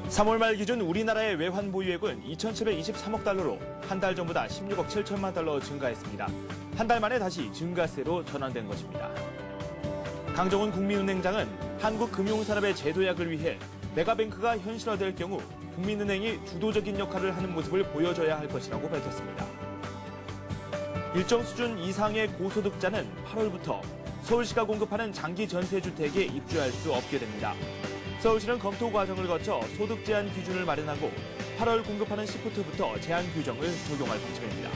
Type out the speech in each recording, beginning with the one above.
3월 말 기준 우리나라의 외환 보유액은 2,723억 달러로 한 달 전보다 16억 7천만 달러 증가했습니다. 한 달 만에 다시 증가세로 전환된 것입니다. 강정훈 국민은행장은 한국 금융산업의 재도약을 위해 메가뱅크가 현실화될 경우 국민은행이 주도적인 역할을 하는 모습을 보여줘야 할 것이라고 밝혔습니다. 일정 수준 이상의 고소득자는 8월부터 서울시가 공급하는 장기 전세주택에 입주할 수 없게 됩니다. 서울시는 검토 과정을 거쳐 소득 제한 기준을 마련하고 8월 공급하는 시프트부터 제한 규정을 적용할 방침입니다.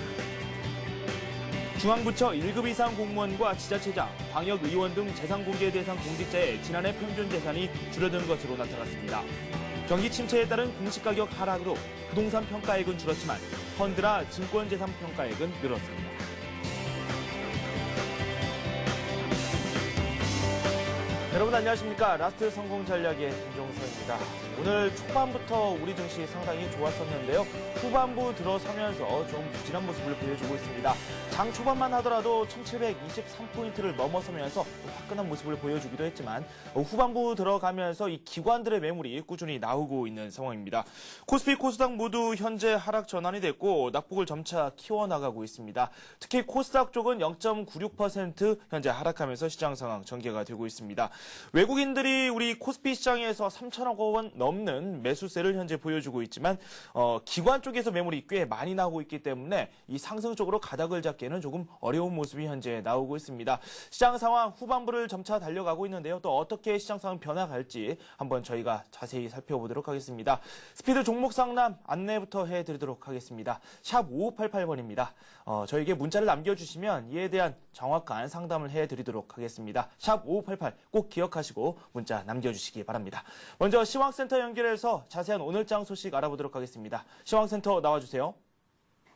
중앙부처 1급 이상 공무원과 지자체장, 광역의원 등 재산 공개 대상 공직자의 지난해 평균 재산이 줄어든 것으로 나타났습니다. 경기 침체에 따른 공시가격 하락으로 부동산 평가액은 줄었지만 펀드나 증권재산 평가액은 늘었습니다. 여러분 안녕하십니까. 라스트 성공 전략의 김종서입니다. 오늘 초반부터 우리 증시 상당히 좋았었는데요. 후반부 들어서면서 좀 부진한 모습을 보여주고 있습니다. 장 초반만 하더라도 1723포인트를 넘어서면서 화끈한 모습을 보여주기도 했지만 후반부 들어가면서 이 기관들의 매물이 꾸준히 나오고 있는 상황입니다. 코스피, 코스닥 모두 현재 하락 전환이 됐고 낙폭을 점차 키워나가고 있습니다. 특히 코스닥 쪽은 0.96% 현재 하락하면서 시장 상황 전개가 되고 있습니다. 외국인들이 우리 코스피 시장에서 3천억 원 넘는 매수세를 현재 보여주고 있지만 기관 쪽에서 매물이 꽤 많이 나오고 있기 때문에 이 상승 쪽으로 가닥을 잡기에는 조금 어려운 모습이 현재 나오고 있습니다. 시장 상황 후반부를 점차 달려가고 있는데요. 또 어떻게 시장 상황 변화갈지 한번 저희가 자세히 살펴보도록 하겠습니다. 스피드 종목 상담 안내부터 해드리도록 하겠습니다. 샵 5588번입니다. 저에게 문자를 남겨주시면 이에 대한 정확한 상담을 해드리도록 하겠습니다. 샵 5588 꼭 기억하시고 문자 남겨주시기 바랍니다. 먼저 시황센터 연결해서 자세한 오늘장 소식 알아보도록 하겠습니다. 시황센터 나와주세요.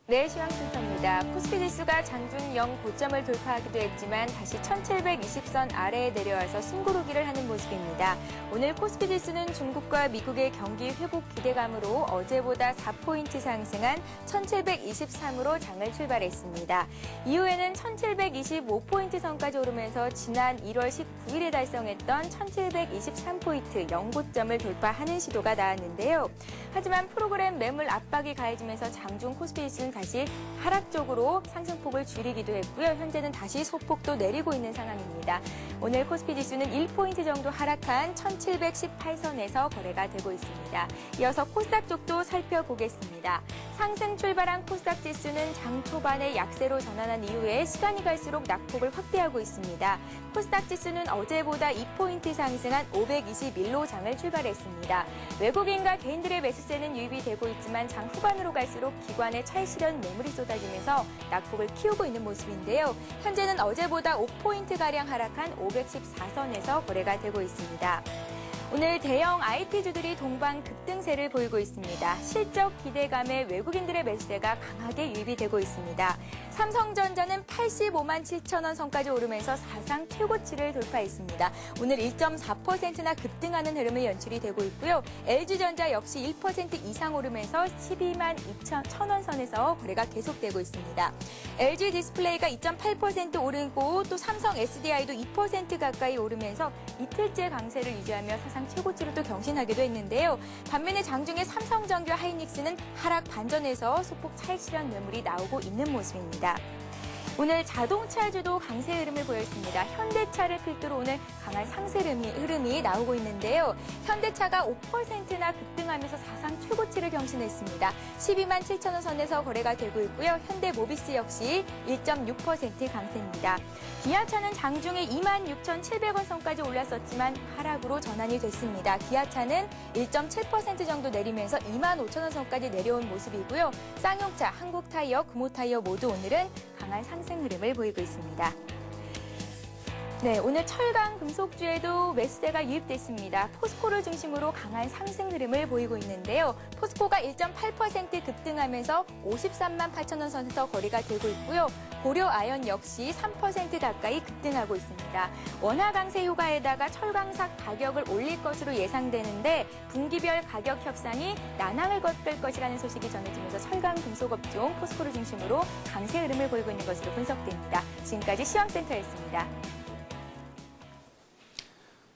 네, 시황센터입니다. 코스피 지수가 장중 0 고점을 돌파하기도 했지만 다시 1720선 아래에 내려와서 숨고르기를 하는 모습입니다. 오늘 코스피 지수는 중국과 미국의 경기 회복 기대감으로 어제보다 4포인트 상승한 1723으로 장을 출발했습니다. 이후에는 1725포인트 선까지 오르면서 지난 1월 19일에 달성했던 1723포인트 0고점을 돌파하는 시도가 나왔는데요. 하지만 프로그램 매물 압박이 가해지면서 장중 코스피 지수는 다시 하락적으로 상승폭을 줄이기도 했고요. 현재는 다시 소폭도 내리고 있는 상황입니다. 오늘 코스피 지수는 1포인트 정도 하락한 1718선에서 거래가 되고 있습니다. 이어서 코스닥 쪽도 살펴보겠습니다. 상승 출발한 코스닥 지수는 장 초반에 약세로 전환한 이후에 시간이 갈수록 낙폭을 확대하고 있습니다. 코스닥 지수는 어제보다 2포인트 상승한 521로 장을 출발했습니다. 외국인과 개인들의 매수세는 유입이 되고 있지만 장 후반으로 갈수록 기관의 찰실한 매물이 쏟아지면서 낙폭을 키우고 있는 모습인데요. 현재는 어제보다 5포인트가량 하락한 514선에서 거래가 되고 있습니다. 오늘 대형 IT주들이 동반 급등세를 보이고 있습니다. 실적 기대감에 외국인들의 매수세가 강하게 유입이 되고 있습니다. 삼성전자는 85만 7천 원 선까지 오르면서 사상 최고치를 돌파했습니다. 오늘 1.4%나 급등하는 흐름이 연출이 되고 있고요. LG전자 역시 1% 이상 오르면서 12만 2천 원 선에서 거래가 계속되고 있습니다. LG디스플레이가 2.8% 오르고 또 삼성 SDI도 2% 가까이 오르면서 이틀째 강세를 유지하며 사상 최고치를 또 경신하기도 했는데요. 반면에 장중에 삼성전기와 하이닉스는 하락 반전에서 소폭 찰실한 매물이 나오고 있는 모습입니다. 오늘 자동차주도 강세 흐름을 보였습니다. 현대차를 필두로 오늘 강한 상세 흐름이 나오고 있는데요. 현대차가 5%나 급등하면서 사상 최고치를 경신했습니다. 12만 7천 원 선에서 거래가 되고 있고요. 현대모비스 역시 1.6% 강세입니다. 기아차는 장중에 26,700원 선까지 올랐었지만 하락으로 전환이 됐습니다. 기아차는 1.7% 정도 내리면서 25,000원 선까지 내려온 모습이고요. 쌍용차, 한국타이어, 금호타이어 모두 오늘은 강한 상승 흐름을 보이고 있습니다. 네, 오늘 철강 금속주에도 매수세가 유입됐습니다. 포스코를 중심으로 강한 상승 흐름을 보이고 있는데요. 포스코가 1.8% 급등하면서 53만 8천 원 선에서 거래가 되고 있고요. 고려아연 역시 3% 가까이 급등하고 있습니다. 원화 강세 효과에다가 철강사 가격을 올릴 것으로 예상되는데 분기별 가격 협상이 난항을 겪을 것이라는 소식이 전해지면서 철강 금속업종 포스코를 중심으로 강세 흐름을 보이고 있는 것으로 분석됩니다. 지금까지 시황센터였습니다.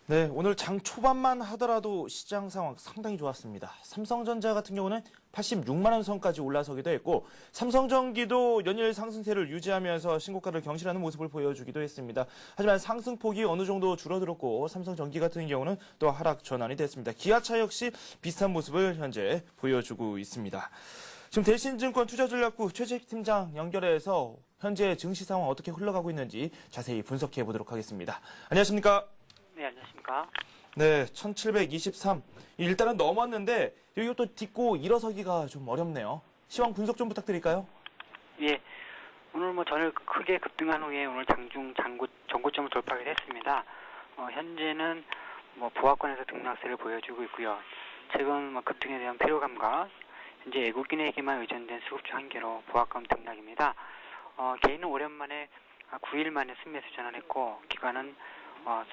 네, 오늘 장 초반만 하더라도 시장 상황 상당히 좋았습니다. 삼성전자 같은 경우는 86만 원 선까지 올라서기도 했고 삼성전기도 연일 상승세를 유지하면서 신고가를 경신하는 모습을 보여주기도 했습니다. 하지만 상승폭이 어느 정도 줄어들었고 삼성전기 같은 경우는 또 하락 전환이 됐습니다. 기아차 역시 비슷한 모습을 현재 보여주고 있습니다. 지금 대신증권 투자전략부 최재익 팀장 연결해서 현재 증시 상황 어떻게 흘러가고 있는지 자세히 분석해 보도록 하겠습니다. 안녕하십니까? 네, 안녕하십니까. 네, 1723. 일단은 넘었는데 여기 또 딛고 일어서기가 좀 어렵네요. 시황 분석 좀 부탁드릴까요? 예, 오늘 전일 크게 급등한 후에 오늘 장중 전고점을 돌파하게 됐습니다. 현재는 보합권에서 등락세를 보여주고 있고요. 최근 급등에 대한 피로감과 현재 외국인에게만 의존된 수급주 한계로 보합권 등락입니다. 개인은 오랜만에 9일 만에 순매수 전환했고 기관은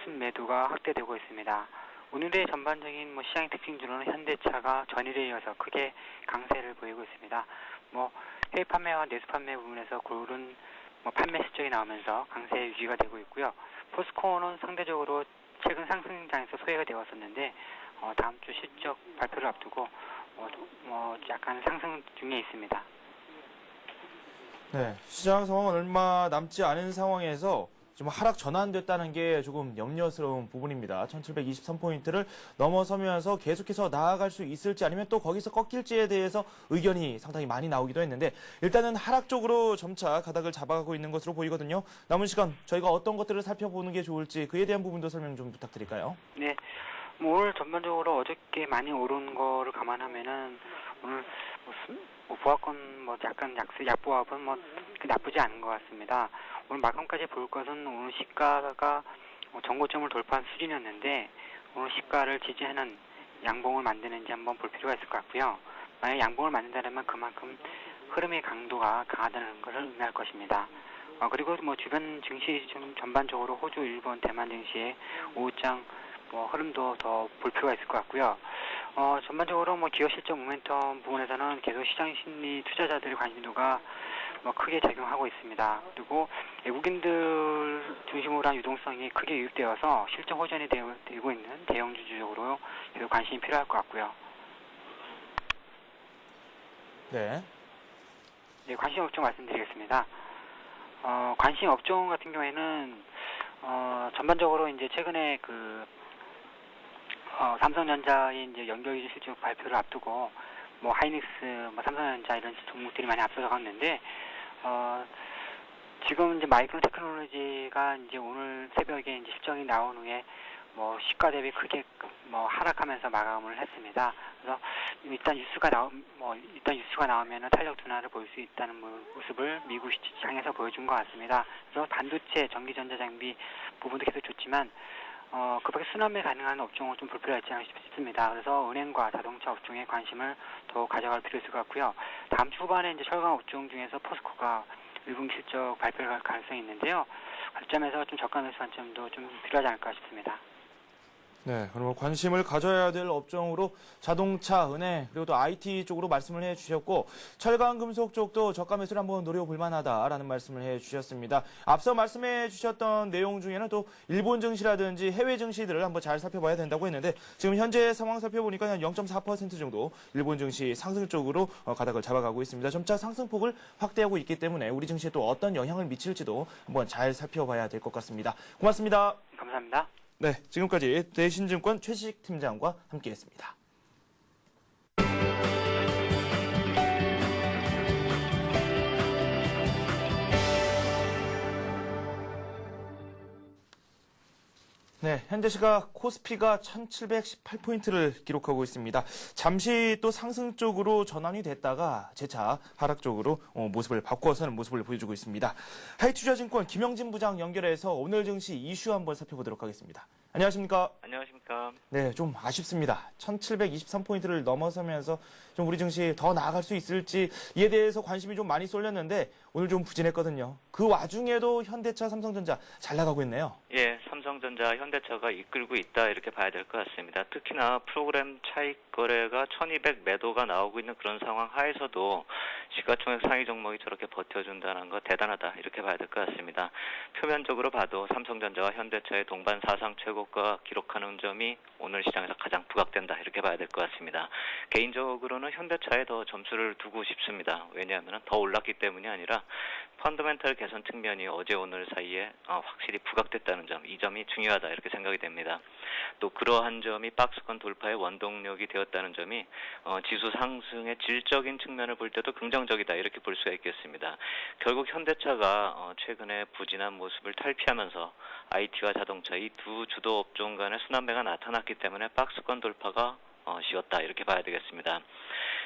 순매도가 확대되고 있습니다. 오늘의 전반적인 시장의 특징주로는 현대차가 전일에 이어서 크게 강세를 보이고 있습니다. 해외 판매와 내수 판매 부분에서 고른 판매 실적이 나오면서 강세 유지가 되고 있고요. 포스코는 상대적으로 최근 상승장에서 소외가 되었었는데 다음 주 실적 발표를 앞두고 약간 상승 중에 있습니다. 네, 시장 상황은 얼마 남지 않은 상황에서 좀 하락 전환됐다는 게 조금 염려스러운 부분입니다. 1723포인트를 넘어서면서 계속해서 나아갈 수 있을지 아니면 또 거기서 꺾일지에 대해서 의견이 상당히 많이 나오기도 했는데 일단은 하락 쪽으로 점차 가닥을 잡아가고 있는 것으로 보이거든요. 남은 시간 저희가 어떤 것들을 살펴보는 게 좋을지 그에 대한 부분도 설명 좀 부탁드릴까요? 네, 오늘 전반적으로 어저께 많이 오른 거를 감안하면은 오늘 보합권 약간 약보합은 나쁘지 않은 것 같습니다. 오늘 마감까지 볼 것은 오늘 시가가 전고점을 돌파한 수준이었는데 오늘 시가를 지지하는 양봉을 만드는지 한번 볼 필요가 있을 것 같고요. 만약 양봉을 만든다면 그만큼 흐름의 강도가 강하다는 것을 의미할 것입니다. 그리고 주변 증시 좀 전반적으로 호주, 일본, 대만 증시의 오후장 흐름도 더 볼 필요가 있을 것 같고요. 전반적으로 기업 실적 모멘텀 부분에서는 계속 시장 심리 투자자들의 관심도가 크게 작용하고 있습니다. 그리고 외국인들 중심으로 한 유동성이 크게 유입되어서 실적 호전이 되고 있는 대형주주적으로 계속 관심이 필요할 것 같고요. 네. 네, 관심 업종 말씀드리겠습니다. 관심 업종 같은 경우에는 전반적으로 이제 최근에 삼성전자의 이제 연결 실적 발표를 앞두고 하이닉스, 삼성전자 이런 종목들이 많이 앞서서 갔는데 지금 이제 마이크론 테크놀로지가 이제 오늘 새벽에 이제 실적이 나온 후에 시가 대비 크게 하락하면서 마감을 했습니다. 그래서 일단 뉴스가 나오면은 탄력 둔화를 볼 수 있다는 모습을 미국 시장에서 보여준 것 같습니다. 그래서 반도체, 전기전자 장비 부분도 계속 좋지만 그밖에 순환매 가능한 업종을 좀 볼 필요가 있지 않을까 싶습니다. 그래서 은행과 자동차 업종에 관심을 더 가져갈 필요 있을 것 같고요. 다음 주 후반에 이제 철강 업종 중에서 포스코가 1분기 실적 발표할 가능성이 있는데요. 관점에서 좀 저가 매수 관점도 좀 필요하지 않을까 싶습니다. 네, 그러면 관심을 가져야 될 업종으로 자동차, 은행, 그리고 또 IT 쪽으로 말씀을 해주셨고 철강, 금속 쪽도 저가 매수를 한번 노려볼 만하다라는 말씀을 해주셨습니다. 앞서 말씀해 주셨던 내용 중에는 또 일본 증시라든지 해외 증시들을 한번 잘 살펴봐야 된다고 했는데 지금 현재 상황 살펴보니까 한 0.4% 정도 일본 증시 상승 쪽으로 가닥을 잡아가고 있습니다. 점차 상승폭을 확대하고 있기 때문에 우리 증시에 또 어떤 영향을 미칠지도 한번 잘 살펴봐야 될 것 같습니다. 고맙습니다. 감사합니다. 네, 지금까지 대신증권 최식 팀장과 함께했습니다. 네, 현재 시각 코스피가 1718포인트를 기록하고 있습니다. 잠시 또 상승 쪽으로 전환이 됐다가 재차 하락 쪽으로 모습을 바꿔서는 모습을 보여주고 있습니다. 하이투자증권 김영진 부장 연결해서 오늘 증시 이슈 한번 살펴보도록 하겠습니다. 안녕하십니까? 안녕하십니까? 네, 좀 아쉽습니다. 1723포인트를 넘어서면서 좀 우리 증시 더 나아갈 수 있을지 이에 대해서 관심이 좀 많이 쏠렸는데 오늘 좀 부진했거든요. 그 와중에도 현대차, 삼성전자 잘 나가고 있네요. 예, 삼성전자, 현대차가 이끌고 있다 이렇게 봐야 될 것 같습니다. 특히나 프로그램 차익 거래가 1200 매도가 나오고 있는 그런 상황 하에서도 시가총액 상위 종목이 저렇게 버텨준다는 거 대단하다 이렇게 봐야 될 것 같습니다. 표면적으로 봐도 삼성전자와 현대차의 동반 사상 최고가 기록하는 점이 오늘 시장에서 가장 부각된다 이렇게 봐야 될 것 같습니다. 개인적으로는 현대차에 더 점수를 두고 싶습니다. 왜냐하면 더 올랐기 때문이 아니라 펀더멘털 개선 측면이 어제 오늘 사이에 확실히 부각됐다는 점, 이 점이 중요하다 이렇게 생각이 됩니다. 또 그러한 점이 박스권 돌파의 원동력이 되었다는 점이 지수 상승의 질적인 측면을 볼 때도 긍정적이다 이렇게 볼 수가 있겠습니다. 결국 현대차가 최근에 부진한 모습을 탈피하면서 IT와 자동차 이 두 주도 업종 간의 순환매가 나타났기 때문에 박스권 돌파가 쉬웠다 이렇게 봐야 되겠습니다.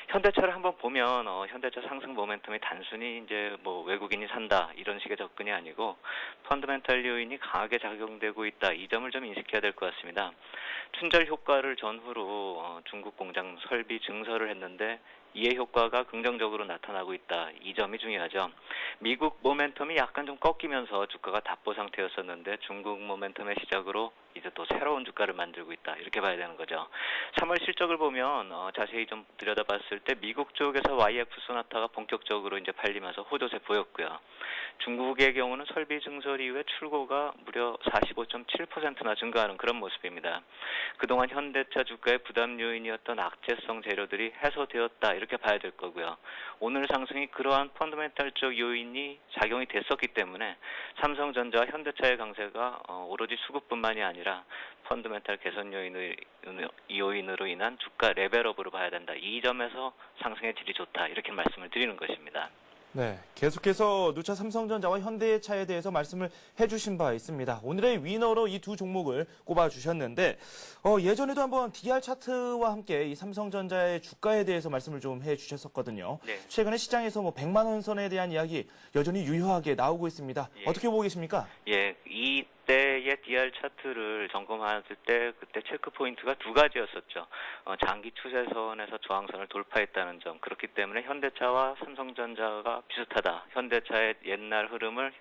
현대차를 한번 보면 현대차 상승 모멘텀이 단순히 이제 뭐 외국인이 산다 이런 식의 접근이 아니고 펀더멘털 요인이 강하게 작용되고 있다 이 점을 좀 인식해야 될 것 같습니다. 춘절 효과를 전후로 중국 공장 설비 증설을 했는데 이의 효과가 긍정적으로 나타나고 있다. 이 점이 중요하죠. 미국 모멘텀이 약간 좀 꺾이면서 주가가 답보 상태였었는데 중국 모멘텀의 시작으로 이제 또 새로운 주가를 만들고 있다. 이렇게 봐야 되는 거죠. 3월 실적을 보면 자세히 좀 들여다봤을 때 미국 쪽에서 YF 소나타가 본격적으로 이제 팔리면서 호조세 보였고요. 중국의 경우는 설비 증설 이후에 출고가 무려 45.7%나 증가하는 그런 모습입니다. 그동안 현대차 주가의 부담 요인이었던 악재성 재료들이 해소되었다 이렇게 봐야 될 거고요. 오늘 상승이 그러한 펀더멘털적 요인이 작용이 됐었기 때문에 삼성전자와 현대차의 강세가 오로지 수급뿐만이 아니라 펀더멘털 개선 요인으로 인한 주가 레벨업으로 봐야 된다. 이 점에서 상승의 질이 좋다 이렇게 말씀을 드리는 것입니다. 네, 계속해서 누차 삼성전자와 현대차에 대해서 말씀을 해주신 바 있습니다. 오늘의 위너로 이 두 종목을 꼽아주셨는데 예전에도 한번 DR 차트와 함께 이 삼성전자의 주가에 대해서 말씀을 좀 해주셨었거든요. 네. 최근에 시장에서 뭐 100만 원 선에 대한 이야기 여전히 유효하게 나오고 있습니다. 예. 어떻게 보고 계십니까? 예, 이때의 DR 차트를 점검했을 때 그때 체크 포인트가 두 가지였었죠. 장기 추세선에서 저항선을 돌파했다는 점. 그렇기 때문에 현대차와 삼성전자가 비슷하다. 현대차의 옛날 흐름을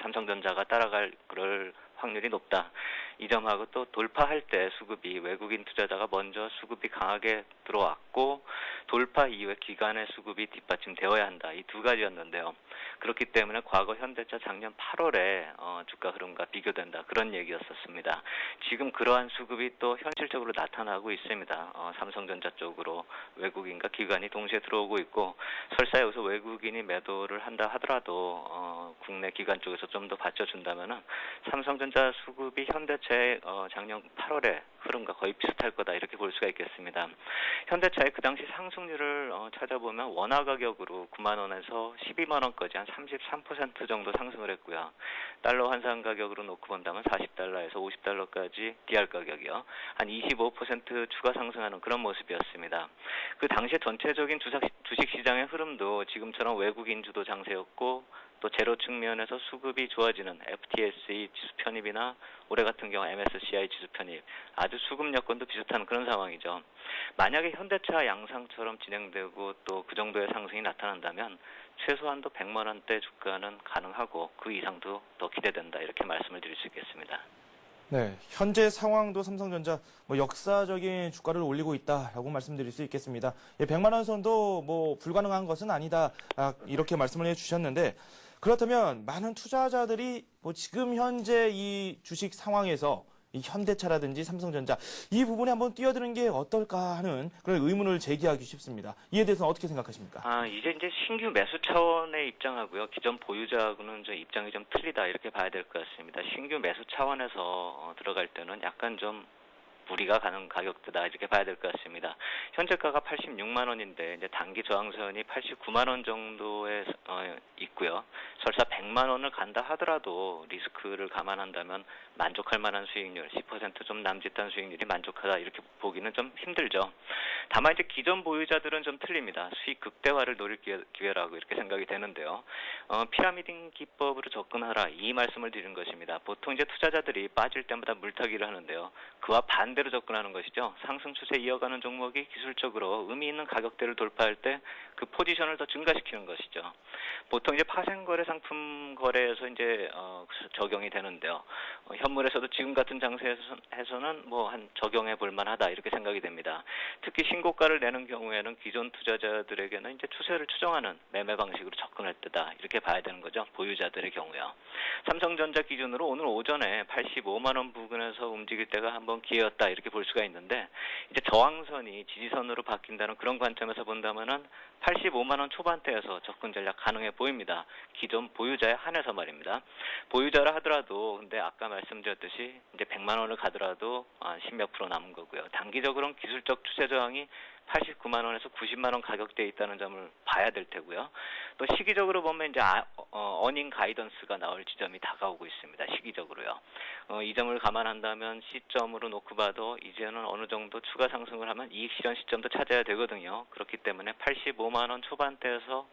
삼성전자가 따라갈 그럴 확률이 높다. 이 점하고 또 돌파할 때 수급이 외국인 투자자가 먼저 수급이 강하게 들어왔고 돌파 이후에 기관의 수급이 뒷받침되어야 한다. 이 두 가지였는데요. 그렇기 때문에 과거 현대차 작년 8월에 주가 흐름과 비교된다. 그런 얘기였었습니다. 지금 그러한 수급이 또 현실적으로 나타나고 있습니다. 삼성전자 쪽으로 외국인과 기관이 동시에 들어오고 있고 설사 여기서 외국인이 매도를 한다 하더라도 국내 기관 쪽에서 좀 더 받쳐준다면은 삼성전자 수급이 현대차의 작년 8월에 흐름과 거의 비슷할 거다 이렇게 볼 수가 있겠습니다. 현대차의 그 당시 상승률을 찾아보면 원화 가격으로 9만 원에서 12만 원까지 한 33% 정도 상승을 했고요. 달러 환산 가격으로 놓고 본다면 40달러에서 50달러까지 DR 가격이요. 한 25% 추가 상승하는 그런 모습이었습니다. 그 당시에 전체적인 주식 시장의 흐름도 지금처럼 외국인 주도 장세였고 또 제로 측면에서 수급이 좋아지는 FTSE 지수 편입이나 올해 같은 경우 MSCI 지수 편입 아주 수급 여건도 비슷한 그런 상황이죠. 만약에 현대차 양상처럼 진행되고 또 그 정도의 상승이 나타난다면 최소한도 100만 원대 주가는 가능하고 그 이상도 더 기대된다 이렇게 말씀을 드릴 수 있겠습니다. 네, 현재 상황도 삼성전자 역사적인 주가를 올리고 있다라고 말씀드릴 수 있겠습니다. 100만 원 선도 불가능한 것은 아니다 이렇게 말씀을 해주셨는데 그렇다면 많은 투자자들이 지금 현재 이 주식 상황에서 이 현대차라든지 삼성전자 이 부분에 한번 뛰어드는 게 어떨까 하는 그런 의문을 제기하기 쉽습니다. 이에 대해서는 어떻게 생각하십니까? 이제 신규 매수 차원의 입장하고요. 기존 보유자하고는 좀 입장이 좀 틀리다 이렇게 봐야 될 것 같습니다. 신규 매수 차원에서 들어갈 때는 약간 좀 무리가 가는 가격대다 이렇게 봐야 될 것 같습니다. 현재가가 86만 원인데 이제 단기 저항선이 89만 원 정도에 있고요. 설사 100만 원을 간다 하더라도 리스크를 감안한다면 만족할 만한 수익률 10% 좀 남짓한 수익률이 만족하다 이렇게 보기는 좀 힘들죠. 다만 이제 기존 보유자들은 좀 틀립니다. 수익 극대화를 노릴 기회라고 이렇게 생각이 되는데요. 피라미딩 기법으로 접근하라 이 말씀을 드리는 것입니다. 보통 이제 투자자들이 빠질 때마다 물타기를 하는데요. 그와 반대로 접근하는 것이죠. 상승 추세 이어가는 종목이 기술적으로 의미 있는 가격대를 돌파할 때 그 포지션을 더 증가시키는 것이죠. 보통 이제 파생거래 상품 거래에서 이제 적용이 되는데요. 현물에서도 지금 같은 장세에서는 한 적용해 볼 만하다 이렇게 생각이 됩니다. 특히 신고가를 내는 경우에는 기존 투자자들에게는 이제 추세를 추정하는 매매 방식으로 접근할 때다 이렇게 봐야 되는 거죠. 보유자들의 경우요. 삼성전자 기준으로 오늘 오전에 85만 원 부근에서 움직일 때가 한번 기회였다 이렇게 볼 수가 있는데 이제 저항선이 지지선으로 바뀐다는 그런 관점에서 본다면은 85만 원 초반대에서 접근 전략 가능해 보입니다. 기존 보유자에 한해서 말입니다. 보유자라 하더라도 근데 아까 말씀드렸듯이 이제 100만 원을 가더라도 10몇 프로 남은 거고요. 단기적으로는 기술적 추세 저항이 89만 원에서 90만 원 가격대에 있다는 점을 봐야 될 테고요. 또 시기적으로 보면 이제 어닝 가이던스가 나올 지점이 다가오고 있습니다. 시기적으로요. 이 점을 감안한다면 시점으로 놓고 봐도 이제는 어느 정도 추가 상승을 하면 이익 실현 시점도 찾아야 되거든요. 그렇기 때문에 85만 원 초반대에서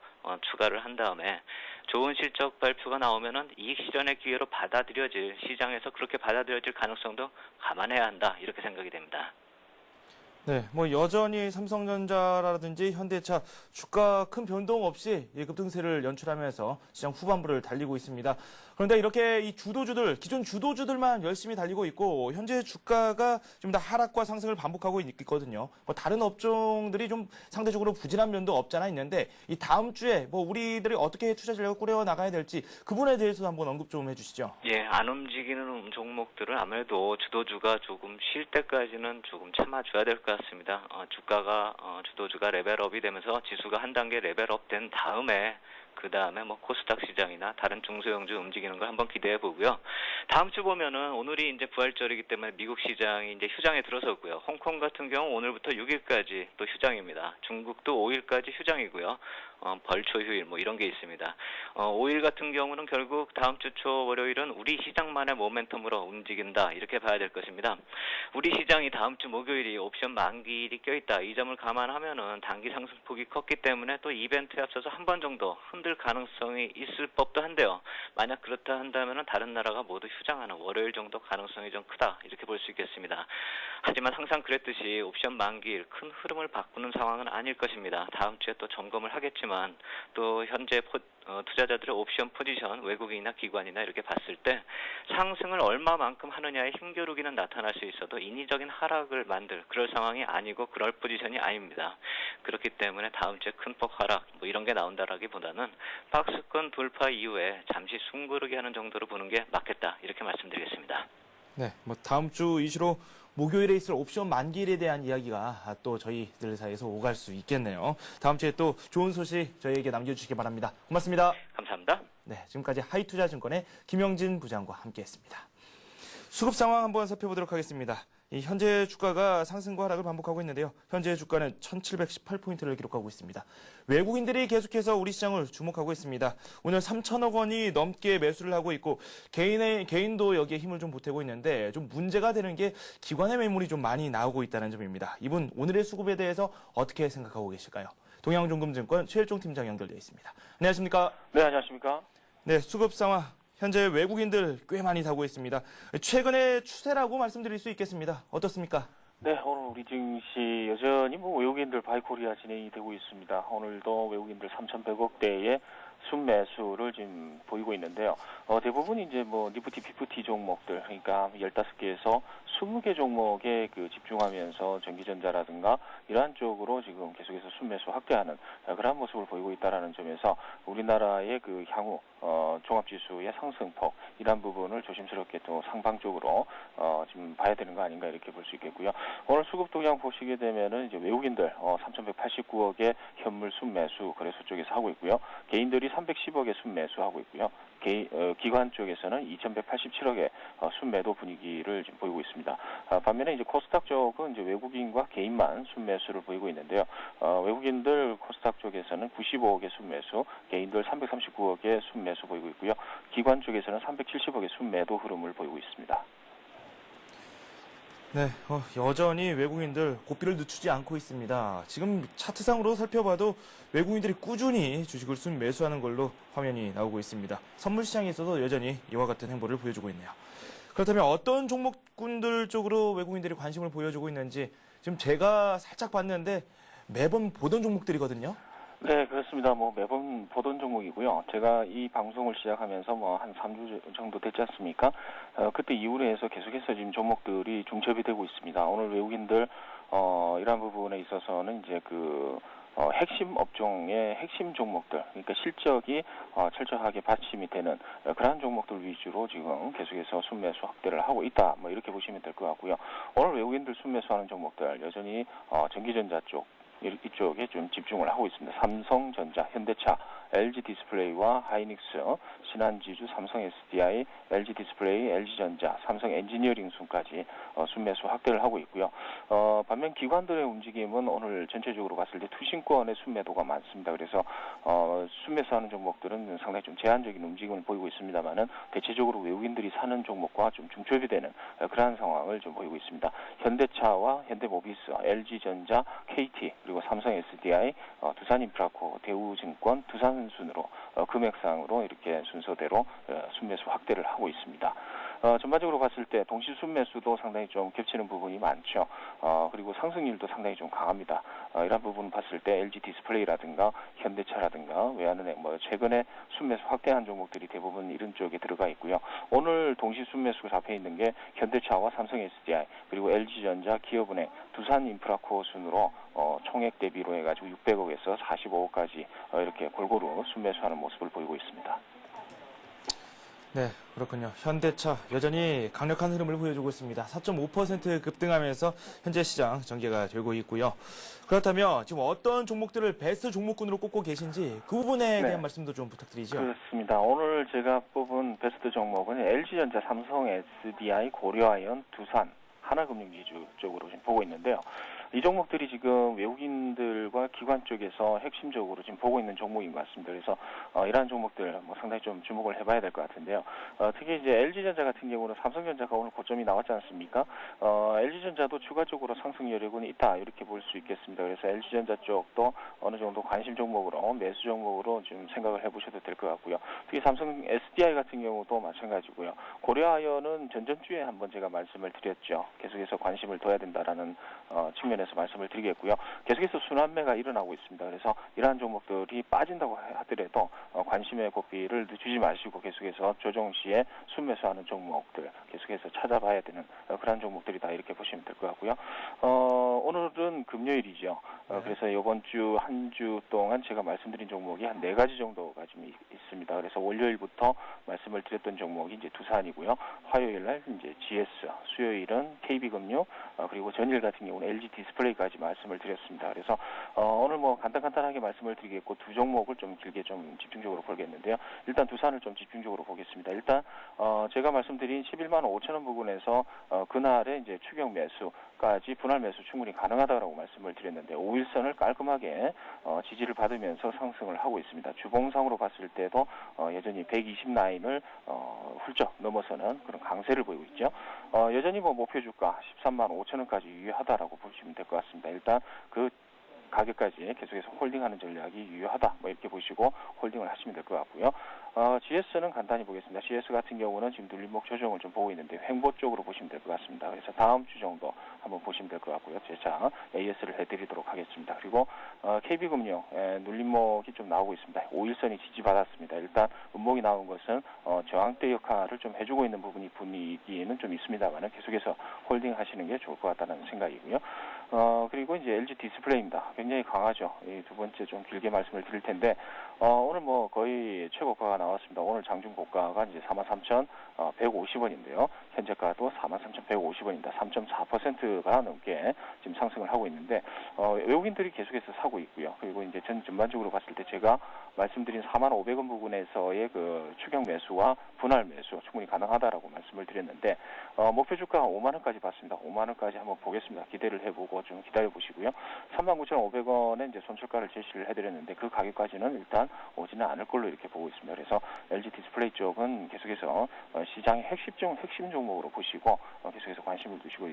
추가를 한 다음에 좋은 실적 발표가 나오면은 이익 실현의 기회로 받아들여질 시장에서 그렇게 받아들여질 가능성도 감안해야 한다 이렇게 생각이 됩니다. 네, 뭐 여전히 삼성전자라든지 현대차 주가 큰 변동 없이 급등세를 연출하면서 시장 후반부를 달리고 있습니다. 그런데 이렇게 이 주도주들, 기존 주도주들만 열심히 달리고 있고 현재 주가가 좀 더 하락과 상승을 반복하고 있거든요. 뭐 다른 업종들이 좀 상대적으로 부진한 면도 없잖아 있는데 이 다음 주에 뭐 우리들이 어떻게 투자 전략을 꾸려 나가야 될지 그 부분에 대해서도 한번 언급 좀 해주시죠. 예, 안 움직이는 종목들은 아무래도 주도주가 조금 쉴 때까지는 조금 참아줘야 될 것 같습니다. 주가가 주도주가 레벨업이 되면서 지수가 한 단계 레벨업 된 다음에 그 다음에 뭐 코스닥 시장이나 다른 중소형주 움직이는 걸 한번 기대해 보고요. 다음 주 보면은 오늘이 이제 부활절이기 때문에 미국 시장이 이제 휴장에 들어섰고요. 홍콩 같은 경우 오늘부터 6일까지 또 휴장입니다. 중국도 5일까지 휴장이고요. 벌초 휴일 뭐 이런 게 있습니다. 5일 같은 경우는 결국 다음 주 초 월요일은 우리 시장만의 모멘텀으로 움직인다 이렇게 봐야 될 것입니다. 우리 시장이 다음 주 목요일이 옵션 만기일이 껴있다 이 점을 감안하면은 단기 상승폭이 컸기 때문에 또 이벤트에 앞서서 한 번 정도 흔들 가능성이 있을 법도 한데요. 만약 그렇다 한다면은 다른 나라가 모두 휴장하는 월요일 정도 가능성이 좀 크다 이렇게 볼 수 있겠습니다. 하지만 항상 그랬듯이 옵션 만기일 큰 흐름을 바꾸는 상황은 아닐 것입니다. 다음 주에 또 점검을 하겠지만 또 현재 투자자들의 옵션 포지션 외국인이나 기관이나 이렇게 봤을 때 상승을 얼마만큼 하느냐의 힘겨루기는 나타날 수 있어도 인위적인 하락을 만들 그럴 상황이 아니고 그럴 포지션이 아닙니다. 그렇기 때문에 다음 주에 큰 폭 하락 뭐 이런 게 나온다라기보다는 박스권 돌파 이후에 잠시 숨고르기 하는 정도로 보는 게 맞겠다 이렇게 말씀드리겠습니다. 네, 뭐 다음 주 이슈로 목요일에 있을 옵션 만기일에 대한 이야기가 또 저희들 사이에서 오갈 수 있겠네요. 다음 주에 또 좋은 소식 저희에게 남겨주시기 바랍니다. 고맙습니다. 감사합니다. 네, 지금까지 하이투자증권의 김영진 부장과 함께했습니다. 수급 상황 한번 살펴보도록 하겠습니다. 이 현재 주가가 상승과 하락을 반복하고 있는데요. 현재 주가는 1718포인트를 기록하고 있습니다. 외국인들이 계속해서 우리 시장을 주목하고 있습니다. 오늘 3천억 원이 넘게 매수를 하고 있고 개인도 여기에 힘을 좀 보태고 있는데 좀 문제가 되는 게 기관의 매물이 좀 많이 나오고 있다는 점입니다. 이분 오늘의 수급에 대해서 어떻게 생각하고 계실까요? 동양종금증권 최일종 팀장 연결되어 있습니다. 안녕하십니까? 네, 안녕하십니까? 네, 수급 상황. 현재 외국인들 꽤 많이 사고 있습니다. 최근의 추세라고 말씀드릴 수 있겠습니다. 어떻습니까? 네, 오늘 우리 증시 여전히 외국인들 바이코리아 진행이 되고 있습니다. 오늘도 외국인들 3,100억대의 순매수를 지금 보이고 있는데요. 대부분 이제 니프티, 피프티 종목들, 그러니까 15개에서 20개 종목에 집중하면서 전기전자라든가 이러한 쪽으로 지금 계속해서 순매수 확대하는 그러한 모습을 보이고 있다라는 점에서 우리나라의 향후 종합지수의 상승폭 이러한 부분을 조심스럽게 또 상방적으로 지금 봐야 되는 거 아닌가 이렇게 볼 수 있겠고요. 오늘 수급 동향 보시게 되면은 이제 외국인들 3,189억의 현물 순매수 거래소 쪽에서 하고 있고요. 개인들이 310억의 순매수하고 있고요. 기관 쪽에서는 2,187억의 순매도 분위기를 지금 보이고 있습니다. 반면에 이제 코스닥 쪽은 이제 외국인과 개인만 순매수를 보이고 있는데요. 외국인들 코스닥 쪽에서는 95억의 순매수, 개인들 339억의 순매수 보이고 있고요. 기관 쪽에서는 370억의 순매도 흐름을 보이고 있습니다. 네, 여전히 외국인들 고삐를 늦추지 않고 있습니다. 지금 차트상으로 살펴봐도 외국인들이 꾸준히 주식을 순매수하는 걸로 화면이 나오고 있습니다. 선물 시장에서도 여전히 이와 같은 행보를 보여주고 있네요. 그렇다면 어떤 종목군들 쪽으로 외국인들이 관심을 보여주고 있는지 지금 제가 살짝 봤는데 매번 보던 종목들이거든요. 네, 그렇습니다. 매번 보던 종목이고요. 제가 이 방송을 시작하면서 한 3주 정도 됐지 않습니까? 그때 이후로 해서 계속해서 지금 종목들이 중첩이 되고 있습니다. 오늘 외국인들 이러한 부분에 있어서는 이제 핵심 업종의 핵심 종목들, 그러니까 실적이 철저하게 받침이 되는 그러한 종목들 위주로 지금 계속해서 순매수 확대를 하고 있다. 뭐 이렇게 보시면 될 것 같고요. 오늘 외국인들 순매수하는 종목들 여전히 전기전자 쪽 이쪽에 좀 집중을 하고 있습니다. 삼성전자, 현대차, LG 디스플레이와 하이닉스, 신한지주, 삼성 SDI, LG 디스플레이, LG전자, 삼성 엔지니어링 순까지 순매수 확대를 하고 있고요. 반면 기관들의 움직임은 오늘 전체적으로 봤을 때 투신권의 순매도가 많습니다. 그래서 순매수하는 종목들은 상당히 좀 제한적인 움직임을 보이고 있습니다만은 대체적으로 외국인들이 사는 종목과 좀 중첩이 되는 그러한 상황을 좀 보이고 있습니다. 현대차와 현대모비스, LG전자, KT 그리고 삼성 SDI, 두산인프라코, 대우증권, 두산순으로 금액상으로 이렇게 순서대로 순매수 확대를 하고 있습니다. 전반적으로 봤을 때 동시 순매수도 상당히 좀 겹치는 부분이 많죠. 그리고 상승률도 상당히 좀 강합니다. 이런 부분 봤을 때 LG 디스플레이라든가 현대차라든가 외환은행 최근에 순매수 확대한 종목들이 대부분 이런 쪽에 들어가 있고요. 오늘 동시 순매수가 잡혀 있는 게 현대차와 삼성 SDI 그리고 LG전자, 기업은행, 두산인프라코 순으로 총액 대비로 해가지고 600억에서 45억까지 이렇게 골고루 순매수하는 모습을 보이고 있습니다. 네, 그렇군요. 현대차 여전히 강력한 흐름을 보여주고 있습니다. 4.5% 급등하면서 현재 시장 전개가 되고 있고요. 그렇다면 지금 어떤 종목들을 베스트 종목군으로 꼽고 계신지 그 부분에 대한 말씀도 좀 부탁드리죠. 그렇습니다. 오늘 제가 뽑은 베스트 종목은 LG전자, 삼성 SDI, 고려아연, 두산, 하나금융지주 쪽으로 지금 보고 있는데요. 이 종목들이 지금 외국인들과 기관 쪽에서 핵심적으로 지금 보고 있는 종목인 것 같습니다. 그래서 이러한 종목들 상당히 좀 주목을 해봐야 될 것 같은데요. 특히 이제 LG전자 같은 경우는 삼성전자가 오늘 고점이 나왔지 않습니까? LG전자도 추가적으로 상승 여력은 있다 이렇게 볼 수 있겠습니다. 그래서 LG전자 쪽도 어느 정도 관심 종목으로 매수 종목으로 좀 생각을 해보셔도 될 것 같고요. 특히 삼성 SDI 같은 경우도 마찬가지고요. 고려아연은 전전주에 한번 제가 말씀을 드렸죠. 계속해서 관심을 둬야 된다라는 측면에서 말씀을 드리겠고요. 계속해서 순환매가 일어나고 있습니다. 그래서 이러한 종목들이 빠진다고 하더라도 관심의 고삐를 주지 마시고 계속해서 조정 시에 순매수하는 종목들 계속해서 찾아봐야 되는 그런 종목들이다 이렇게 보시면 될 것 같고요. 오늘은 금요일이죠. 그래서 이번 주 한 주 동안 제가 말씀드린 종목이 한 4가지 정도가 좀 있습니다. 그래서 월요일부터 말씀을 드렸던 종목이 이제 두산이고요. 화요일 날 이제 GS, 수요일은 KB금융, 그리고 전일 같은 경우는 LG 디스플레이까지 말씀을 드렸습니다. 그래서 오늘 간단하게 말씀을 드리겠고 두 종목을 좀 길게 좀 집중적으로 보겠는데요. 일단 두산을 좀 집중적으로 보겠습니다. 일단 제가 말씀드린 11만 5천 원 부근에서 그날에 이제 추격 매수까지 분할 매수 충분히 가능하다고 말씀을 드렸는데 5일선을 깔끔하게 지지를 받으면서 상승을 하고 있습니다. 주봉상으로 봤을 때도 여전히 120 라인을 훌쩍 넘어서는 그런 강세를 보이고 있죠. 여전히 목표 주가 13만 5천 원까지 유효하다라고 보시면 될 것 같습니다. 일단 그 가격까지 계속해서 홀딩하는 전략이 유효하다. 이렇게 보시고 홀딩을 하시면 될 것 같고요. GS는 간단히 보겠습니다. GS 같은 경우는 지금 눌림목 조정을 좀 보고 있는데 횡보 쪽으로 보시면 될 것 같습니다. 그래서 다음 주 정도 한번 보시면 될 것 같고요. 제가 AS를 해드리도록 하겠습니다. 그리고 KB금융 눌림목이 좀 나오고 있습니다. 5일선이 지지받았습니다. 일단 음목이 나온 것은 저항대 역할을 좀 해주고 있는 분위기는 좀 있습니다만 계속해서 홀딩하시는 게 좋을 것 같다는 생각이고요. 그리고 이제 LG 디스플레이입니다. 굉장히 강하죠. 이 두 번째 좀 길게 말씀을 드릴 텐데 오늘 거의 최고가가 나왔습니다. 오늘 장중 고가가 이제 43,150원인데요. 현재가도 43,150원입니다. 3.4%가 넘게 지금 상승을 하고 있는데 외국인들이 계속해서 사고 있고요. 그리고 이제 전반적으로 봤을 때 제가 말씀드린 45,000원 부근에서의 그 추격 매수와 분할 매수 충분히 가능하다라고 말씀을 드렸는데 목표 주가 5만 원까지 봤습니다. 5만 원까지 한번 보겠습니다. 기대를 해보고 좀 기다려 보시고요. 39,500원에 이제 손절가를 제시를 해드렸는데 그 가격까지는 일단 오지는 않을 걸로 이렇게 보고 있습니다. 그래서 LG 디스플레이 쪽은 계속해서 시장의 핵심 종목으로 보시고 계속해서 관심을 두시고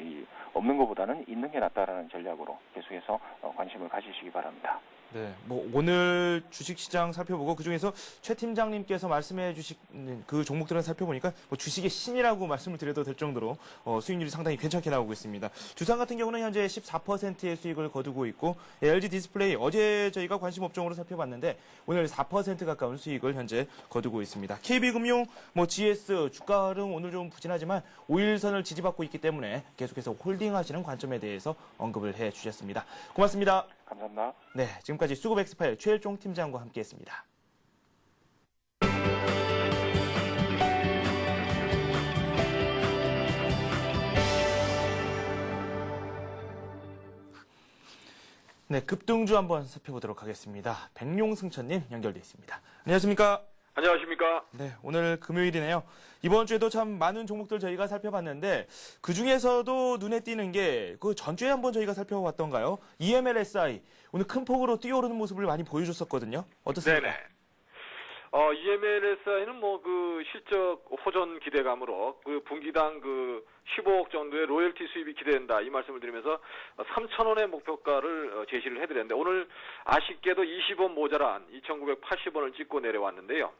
없는 것보다는 있는 게 낫다라는 전략으로 계속해서 관심을 가지시기 바랍니다. 네, 뭐 오늘 주식시장 살펴보고 그중에서 최 팀장님께서 말씀해 주신 그 종목들은 살펴보니까 뭐 주식의 신이라고 말씀을 드려도 될 정도로 수익률이 상당히 괜찮게 나오고 있습니다. 두산 같은 경우는 현재 14%의 수익을 거두고 있고 LG 디스플레이 어제 저희가 관심 업종으로 살펴봤는데 오늘 4% 가까운 수익을 현재 거두고 있습니다. KB금융, 뭐 GS 주가 흐름 오늘 좀 부진하지만 5일선을 지지받고 있기 때문에 계속해서 홀딩하시는 관점에 대해서 언급을 해 주셨습니다. 고맙습니다. 감사합니다. 네, 지금까지 수급엑스파일 최일종 팀장과 함께했습니다. 네, 급등주 한번 살펴보도록 하겠습니다. 백룡승천님 연결돼 있습니다. 안녕하십니까? 안녕하십니까? 네, 오늘 금요일이네요. 이번 주에도 참 많은 종목들 저희가 살펴봤는데 그 중에서도 눈에 띄는 게 그 전주에 한번 저희가 살펴봤던가요? EMLSI 오늘 큰 폭으로 뛰어오르는 모습을 많이 보여줬었거든요. 어떻습니까? 네네. EMLSI는 뭐 그 실적 호전 기대감으로 그 분기당 그 15억 정도의 로열티 수입이 기대된다 이 말씀을 드리면서 3,000원의 목표가를 제시를 해드렸는데 오늘 아쉽게도 20원 모자란 2,980원을 찍고 내려왔는데요.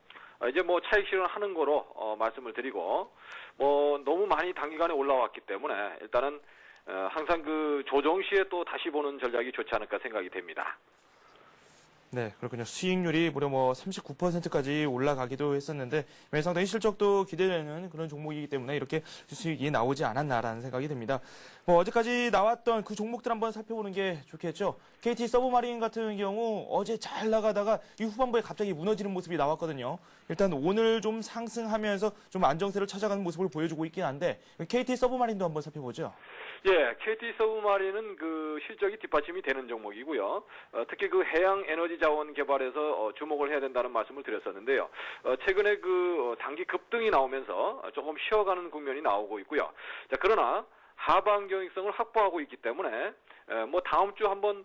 이제 뭐 차익 실현하는 거로 말씀을 드리고 뭐 너무 많이 단기간에 올라왔기 때문에 일단은 항상 그 조정 시에 또 다시 보는 전략이 좋지 않을까 생각이 됩니다. 네, 그렇군요. 수익률이 무려 뭐 39%까지 올라가기도 했었는데 상당히 실적도 기대되는 그런 종목이기 때문에 이렇게 수익이 나오지 않았나라는 생각이 듭니다. 뭐 어제까지 나왔던 그 종목들 한번 살펴보는 게 좋겠죠. KT 서브마린 같은 경우 어제 잘 나가다가 이 후반부에 갑자기 무너지는 모습이 나왔거든요. 일단 오늘 좀 상승하면서 좀 안정세를 찾아가는 모습을 보여주고 있긴 한데 KT 서브마린도 한번 살펴보죠. 예, KT 서브마린은 그 실적이 뒷받침이 되는 종목이고요. 특히 그 해양 에너지 자원 개발에서 주목을 해야 된다는 말씀을 드렸었는데요. 최근에 그 단기 급등이 나오면서 조금 쉬어가는 국면이 나오고 있고요. 자, 그러나 하방 경익성을 확보하고 있기 때문에 뭐 다음 주 한번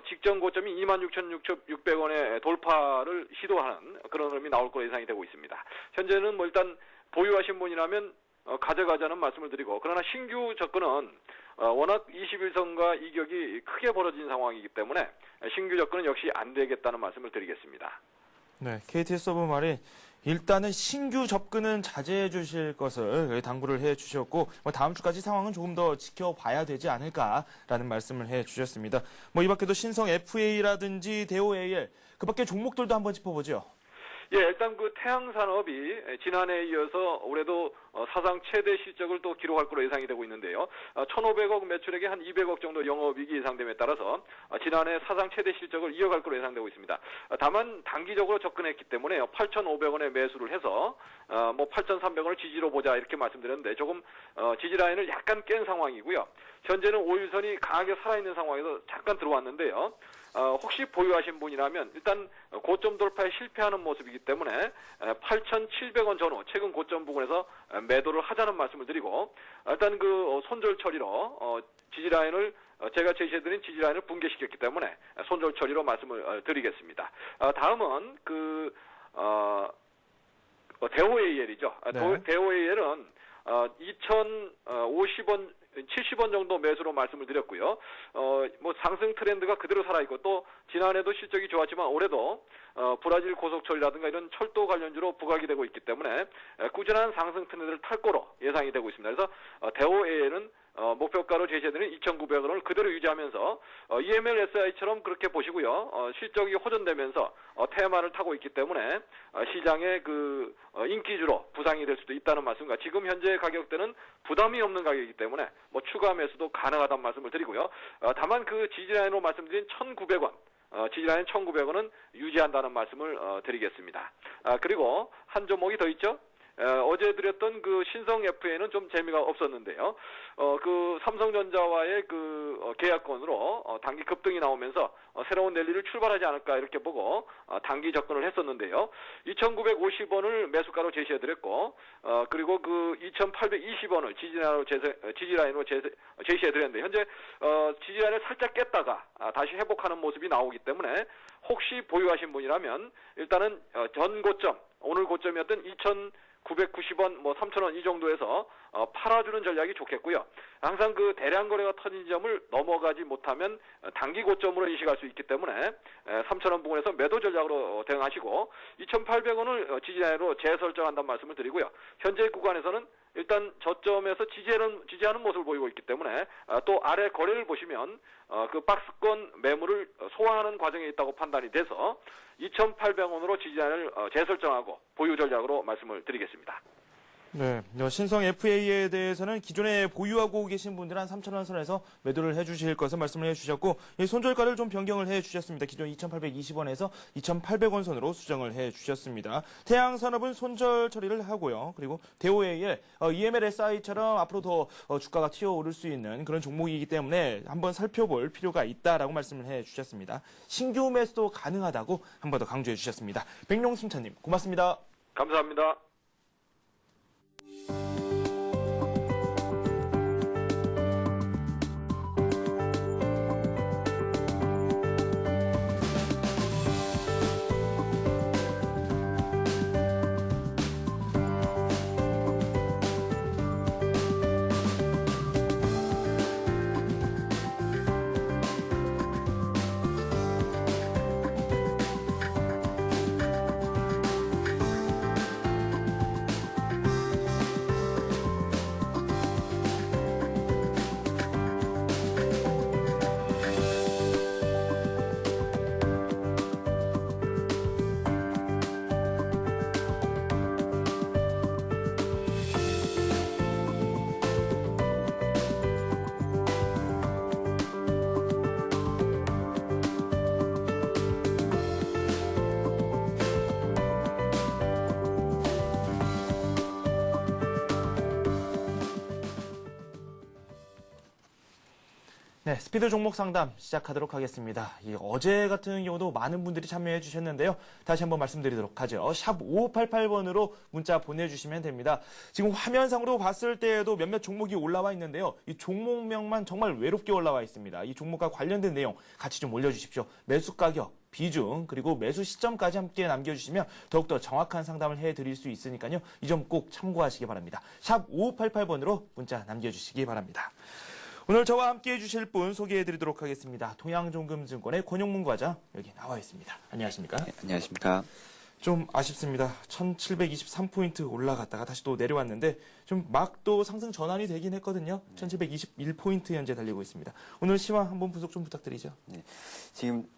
직전 고점이 26,600원의 돌파를 시도하는 그런 흐름이 나올 거로 예상이 되고 있습니다. 현재는 뭐 일단 보유하신 분이라면 가져가자는 말씀을 드리고 그러나 신규 접근은 워낙 21선과 이격이 크게 벌어진 상황이기 때문에 신규 접근은 역시 안 되겠다는 말씀을 드리겠습니다. 네, KT 서브마린 일단은 신규 접근은 자제해 주실 것을 당부를 해 주셨고 다음 주까지 상황은 조금 더 지켜봐야 되지 않을까라는 말씀을 해 주셨습니다. 뭐 이 밖에도 신성 FA라든지 대오 AL 그 밖에 종목들도 한번 짚어보죠. 예, 일단 그 태양산업이 지난해에 이어서 올해도 사상 최대 실적을 또 기록할 것으로 예상이 되고 있는데요. 1,500억 매출액에 한 200억 정도 영업이익이 예상됨에 따라서 지난해 사상 최대 실적을 이어갈 것으로 예상되고 있습니다. 다만 단기적으로 접근했기 때문에 8,500원에 매수를 해서 뭐 8,300원을 지지로 보자 이렇게 말씀드렸는데 조금 지지 라인을 약간 깬 상황이고요. 현재는 5일선이 강하게 살아있는 상황에서 잠깐 들어왔는데요. 혹시 보유하신 분이라면 일단 고점 돌파에 실패하는 모습이기 때문에 8,700원 전후 최근 고점 부근에서 매도를 하자는 말씀을 드리고 일단 그 손절 처리로 지지 라인을 제가 제시해드린 지지 라인을 붕괴시켰기 때문에 손절 처리로 말씀을 드리겠습니다. 다음은 그 대호 AL이죠. 네. 대호 AL은 2,050원 70원 정도 매수로 말씀을 드렸고요. 뭐 상승 트렌드가 그대로 살아있고 또 지난해도 실적이 좋았지만 올해도 브라질 고속철이라든가 이런 철도 관련주로 부각이 되고 있기 때문에 꾸준한 상승 트렌드를 탈 거로 예상이 되고 있습니다. 그래서 대호 AL은 목표가로 제시해드린 2,900원을 그대로 유지하면서 EMLSI처럼 그렇게 보시고요. 실적이 호전되면서 테마를 타고 있기 때문에 시장의 그 인기주로 부상이 될 수도 있다는 말씀과 지금 현재 가격대는 부담이 없는 가격이기 때문에 뭐 추가 매수도 가능하다는 말씀을 드리고요. 다만 그 지지라인으로 말씀드린 1,900원 지지라인 1,900원은 유지한다는 말씀을 드리겠습니다. 그리고 한 종목이 더 있죠. 어제 드렸던 그 신성 FA는 좀 재미가 없었는데요. 그 삼성전자와의 그 계약권으로 단기 급등이 나오면서 새로운 랠리를 출발하지 않을까 이렇게 보고 단기 접근을 했었는데요. 2,950원을 매수가로 제시해드렸고 그리고 그 2,820원을 지지라인으로 제시해드렸는데 현재 지지라인을 살짝 깼다가 다시 회복하는 모습이 나오기 때문에 혹시 보유하신 분이라면 일단은 전 고점 오늘 고점이었던 990원, 뭐 3,000원 이 정도에서 팔아주는 전략이 좋겠고요. 항상 그 대량 거래가 터진 점을 넘어가지 못하면 단기 고점으로 인식할 수 있기 때문에 3,000원 부근에서 매도 전략으로 대응하시고 2,800원을 지지라인으로 재설정한다는 말씀을 드리고요. 현재 구간에서는 일단 저점에서 지지하는 모습을 보이고 있기 때문에 또 아래 거래를 보시면 그 박스권 매물을 소화하는 과정에 있다고 판단이 돼서 2,800원으로 지지라인을 재설정하고 보유 전략으로 말씀을 드리겠습니다. 네, 신성 FA에 대해서는 기존에 보유하고 계신 분들 한 3,000원 선에서 매도를 해주실 것을 말씀을 해주셨고, 손절가를 좀 변경을 해주셨습니다. 기존 2,820원에서 2,800원 선으로 수정을 해주셨습니다. 태양산업은 손절 처리를 하고요. 그리고 대오AL, EML-SI처럼 앞으로 더 주가가 튀어오를 수 있는 그런 종목이기 때문에 한번 살펴볼 필요가 있다라고 말씀을 해주셨습니다. 신규 매수도 가능하다고 한 번 더 강조해 주셨습니다. 백룡순차님, 고맙습니다. 감사합니다. 네, 스피드 종목 상담 시작하도록 하겠습니다. 어제 같은 경우도 많은 분들이 참여해 주셨는데요. 다시 한번 말씀드리도록 하죠. 샵 5588번으로 문자 보내주시면 됩니다. 지금 화면상으로 봤을 때에도 몇몇 종목이 올라와 있는데요. 이 종목명만 정말 외롭게 올라와 있습니다. 이 종목과 관련된 내용 같이 좀 올려주십시오. 매수 가격, 비중, 그리고 매수 시점까지 함께 남겨주시면 더욱더 정확한 상담을 해드릴 수 있으니까요. 이 점 꼭 참고하시기 바랍니다. 샵 5588번으로 문자 남겨주시기 바랍니다. 오늘 저와 함께 해주실 분 소개해드리도록 하겠습니다. 동양종금증권의 권용문 과장 여기 나와 있습니다. 안녕하십니까? 네, 안녕하십니까? 좀 아쉽습니다. 1723포인트 올라갔다가 다시 또 내려왔는데 좀 막 또 상승 전환이 되긴 했거든요. 1721포인트 현재 달리고 있습니다. 오늘 시황 한번 분석 좀 부탁드리죠. 네, 지금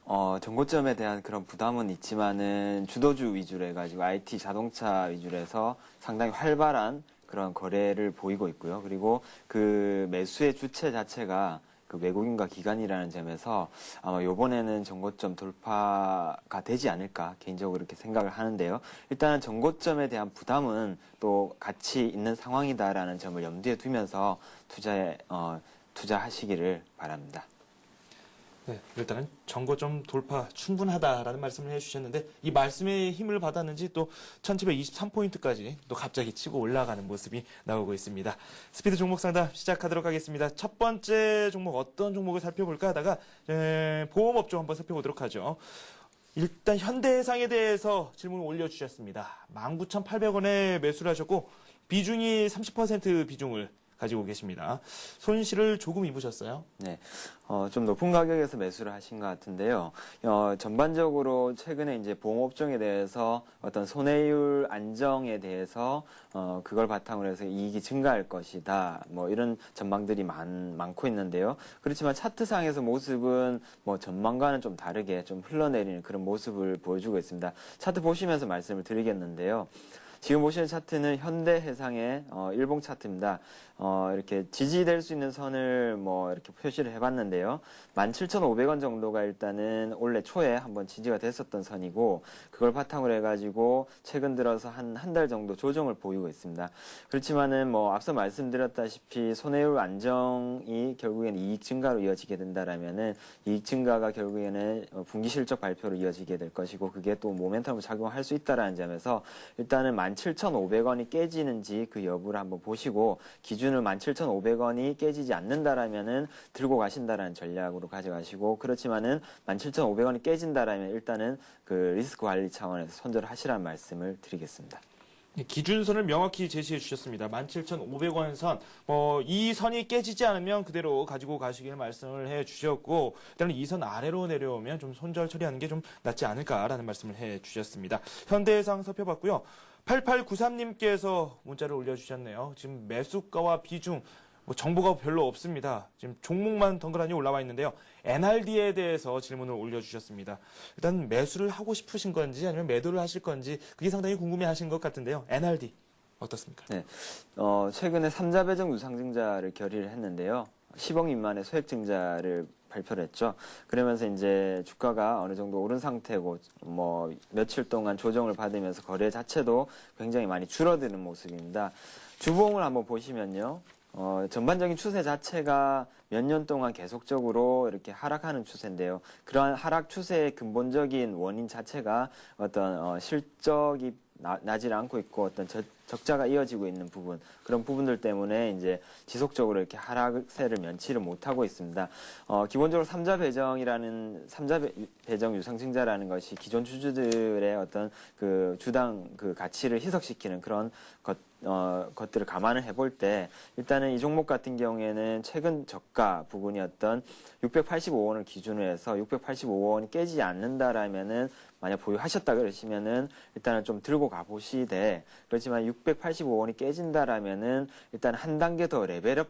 전고점에 대한 그런 부담은 있지만은 주도주 위주로 해가지고 IT 자동차 위주로 해서 상당히 활발한 그런 거래를 보이고 있고요. 그리고 그 매수의 주체 자체가 그 외국인과 기관이라는 점에서 아마 이번에는 전고점 돌파가 되지 않을까 개인적으로 이렇게 생각을 하는데요. 일단은 전고점에 대한 부담은 또 같이 있는 상황이다라는 점을 염두에 두면서 투자하시기를 바랍니다. 네, 일단은 전고점 돌파 충분하다라는 말씀을 해주셨는데 이 말씀에 힘을 받았는지 또 1723포인트까지 또 갑자기 치고 올라가는 모습이 나오고 있습니다. 스피드 종목 상담 시작하도록 하겠습니다. 첫 번째 종목 어떤 종목을 살펴볼까 하다가 보험업종 한번 살펴보도록 하죠. 일단 현대해상에 대해서 질문을 올려주셨습니다. 19,800원에 매수를 하셨고 비중이 30% 비중을 가지고 계십니다. 손실을 조금 입으셨어요? 네, 좀 높은 가격에서 매수를 하신 것 같은데요. 전반적으로 최근에 이제 보험업종에 대해서 어떤 손해율 안정에 대해서 그걸 바탕으로 해서 이익이 증가할 것이다. 뭐 이런 전망들이 많고 있는데요. 그렇지만 차트상에서 모습은 뭐 전망과는 좀 다르게 좀 흘러내리는 그런 모습을 보여주고 있습니다. 차트 보시면서 말씀을 드리겠는데요. 지금 보시는 차트는 현대해상의 일봉 차트입니다. 이렇게 지지될 수 있는 선을 이렇게 표시를 해봤는데요. 17,500원 정도가 일단은 올해 초에 한번 지지가 됐었던 선이고, 그걸 바탕으로 해가지고 최근 들어서 한 달 정도 조정을 보이고 있습니다. 그렇지만은 앞서 말씀드렸다시피 손해율 안정이 결국에는 이익 증가로 이어지게 된다라면은 이익 증가가 결국에는 분기 실적 발표로 이어지게 될 것이고, 그게 또 모멘텀을 작용할 수 있다라는 점에서 일단은 17,500원이 깨지는지 그 여부를 한번 보시고, 기준을 17,500원이 깨지지 않는다라면은 들고 가신다라는 전략으로 가져가시고, 그렇지만은 17,500원이 깨진다라면 일단은 그 리스크 관리 차원에서 손절하시라는 말씀을 드리겠습니다. 기준선을 명확히 제시해 주셨습니다. 17,500원 선. 이 선이 깨지지 않으면 그대로 가지고 가시길 말씀을 해 주셨고, 일단은 이 선 아래로 내려오면 좀 손절 처리하는 게 좀 낫지 않을까라는 말씀을 해 주셨습니다. 현대해상 살펴봤고요. 8893님께서 문자를 올려주셨네요. 지금 매수가와 비중, 정보가 별로 없습니다. 지금 종목만 덩그러니 올라와 있는데요. NRD에 대해서 질문을 올려주셨습니다. 일단 매수를 하고 싶으신 건지 아니면 매도를 하실 건지 그게 상당히 궁금해하신 것 같은데요. NRD 어떻습니까? 네, 최근에 3자 배정 유상증자를 결의를 했는데요. 10억 미만의 소액 증자를 발표를 했죠. 그러면서 이제 주가가 어느 정도 오른 상태고 며칠 동안 조정을 받으면서 거래 자체도 굉장히 많이 줄어드는 모습입니다. 주봉을 한번 보시면요. 전반적인 추세 자체가 몇 년 동안 계속적으로 이렇게 하락하는 추세인데요. 그러한 하락 추세의 근본적인 원인 자체가 어떤 실적이 나질 않고 있고 어떤 적자가 이어지고 있는 부분, 그런 부분들 때문에 이제 지속적으로 이렇게 하락세를 면치를 못하고 있습니다. 기본적으로 3자 배정 유상증자라는 것이 기존 주주들의 어떤 그 주당 그 가치를 희석시키는 그런 것들을 감안을 해볼 때 일단은 이 종목 같은 경우에는 최근 저가 부분이었던 685원을 기준으로 해서 685원이 깨지지 않는다라면은 만약 보유하셨다 그러시면은 일단은 좀 들고 가보시되, 그렇지만 685원이 깨진다라면은 일단 한 단계 더 레벨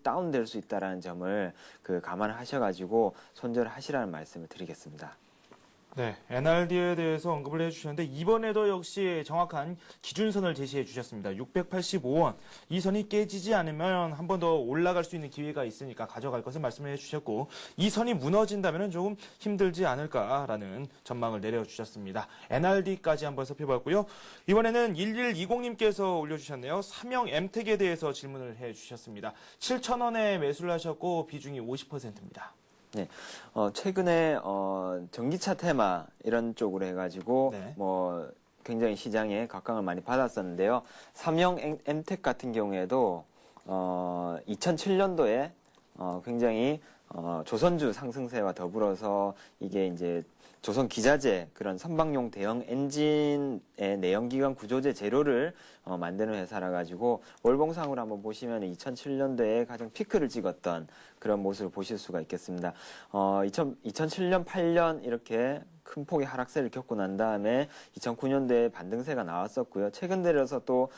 다운 될 수 있다라는 점을 감안하셔가지고 손절을 하시라는 말씀을 드리겠습니다. 네, NRD에 대해서 언급을 해주셨는데 이번에도 역시 정확한 기준선을 제시해 주셨습니다. 685원. 이 선이 깨지지 않으면 한 번 더 올라갈 수 있는 기회가 있으니까 가져갈 것을 말씀해 주셨고, 이 선이 무너진다면 조금 힘들지 않을까라는 전망을 내려주셨습니다. NRD까지 한번 살펴봤고요. 이번에는 1120님께서 올려주셨네요. 삼형 엠텍에 대해서 질문을 해주셨습니다. 7,000원에 매수를 하셨고 비중이 50%입니다. 네, 최근에 전기차 테마 이런 쪽으로 해가지고 네. 굉장히 시장에 각광을 많이 받았었는데요. 삼형 엠텍 같은 경우에도 2007년도에 굉장히 조선주 상승세와 더불어서 이게 이제 조선 기자재 그런 선박용 대형 엔진의 내연기관 구조재 재료를 만드는 회사라 가지고 월봉상으로 한번 보시면 2007년도에 가장 피크를 찍었던 그런 모습을 보실 수가 있겠습니다. 2007년, 8년 이렇게 큰 폭의 하락세를 겪고 난 다음에 2009년도에 반등세가 나왔었고요. 최근 들어서 또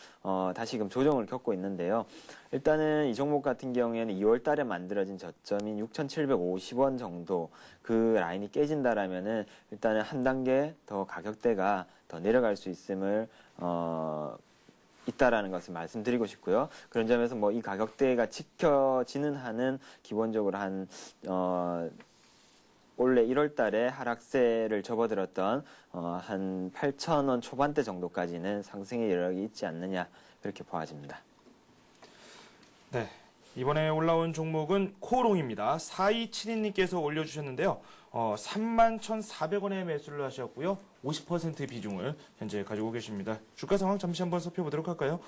다시금 조정을 겪고 있는데요. 일단은 이 종목 같은 경우에는 2월 달에 만들어진 저점인 6,750원 정도 그 라인이 깨진다라면은 일단은 한 단계 더 가격대가 더 내려갈 수 있음을 있다라는 것을 말씀드리고 싶고요. 그런 점에서 이 가격대가 지켜지는 한은 기본적으로 올해 1월 달에 하락세를 접어들었던 한 8,000원 초반대 정도까지는 상승의 여력이 있지 않느냐, 그렇게 보아집니다. 네, 이번에 올라온 종목은 코오롱입니다. 4272님께서 올려주셨는데요. 31,400원에 매수를 하셨고요. 50% 비중을 현재 가지고 계십니다. 주가 상황 잠시 한번 살펴보도록 할까요?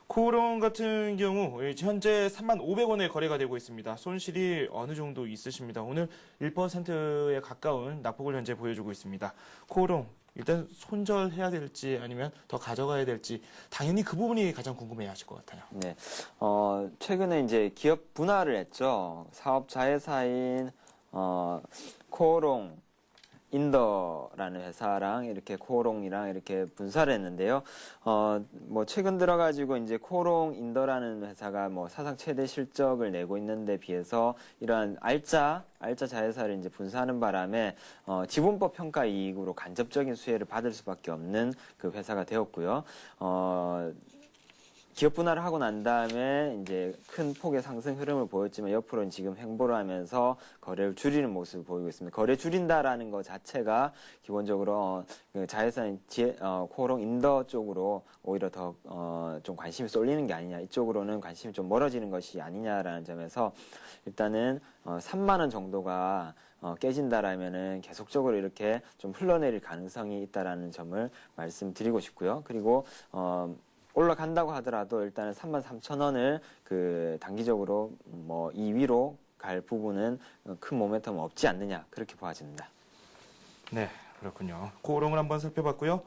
코오롱 같은 경우 현재 35,500원에 거래가 되고 있습니다. 손실이 어느 정도 있으십니다. 오늘 1%에 가까운 낙폭을 현재 보여주고 있습니다. 코오롱 일단 손절해야 될지 아니면 더 가져가야 될지 당연히 그 부분이 가장 궁금해하실 것 같아요. 네, 최근에 이제 기업 분할을 했죠. 사업 자회사인 코오롱 인더라는 회사랑 이렇게 코오롱이랑 이렇게 분사를 했는데요. 최근 들어가지고 이제 코오롱 인더라는 회사가 사상 최대 실적을 내고 있는데 비해서 이러한 알짜 자회사를 이제 분사하는 바람에 지분법 평가 이익으로 간접적인 수혜를 받을 수밖에 없는 그 회사가 되었고요. 기업 분할을 하고 난 다음에 이제 큰 폭의 상승 흐름을 보였지만 옆으로는 지금 횡보를 하면서 거래를 줄이는 모습을 보이고 있습니다. 거래 줄인다라는 것 자체가 기본적으로 자회사인 코오롱 인더 쪽으로 오히려 더 좀 관심이 쏠리는 게 아니냐, 이쪽으로는 관심이 좀 멀어지는 것이 아니냐라는 점에서 일단은 3만 원 정도가 깨진다라면은 계속적으로 이렇게 좀 흘러내릴 가능성이 있다라는 점을 말씀드리고 싶고요. 그리고 올라간다고 하더라도 일단은 33,000원을 단기적으로 이 위로 갈 부분은 큰 모멘텀은 없지 않느냐, 그렇게 보아집니다. 네, 그렇군요. 코오롱을 한번 살펴봤고요.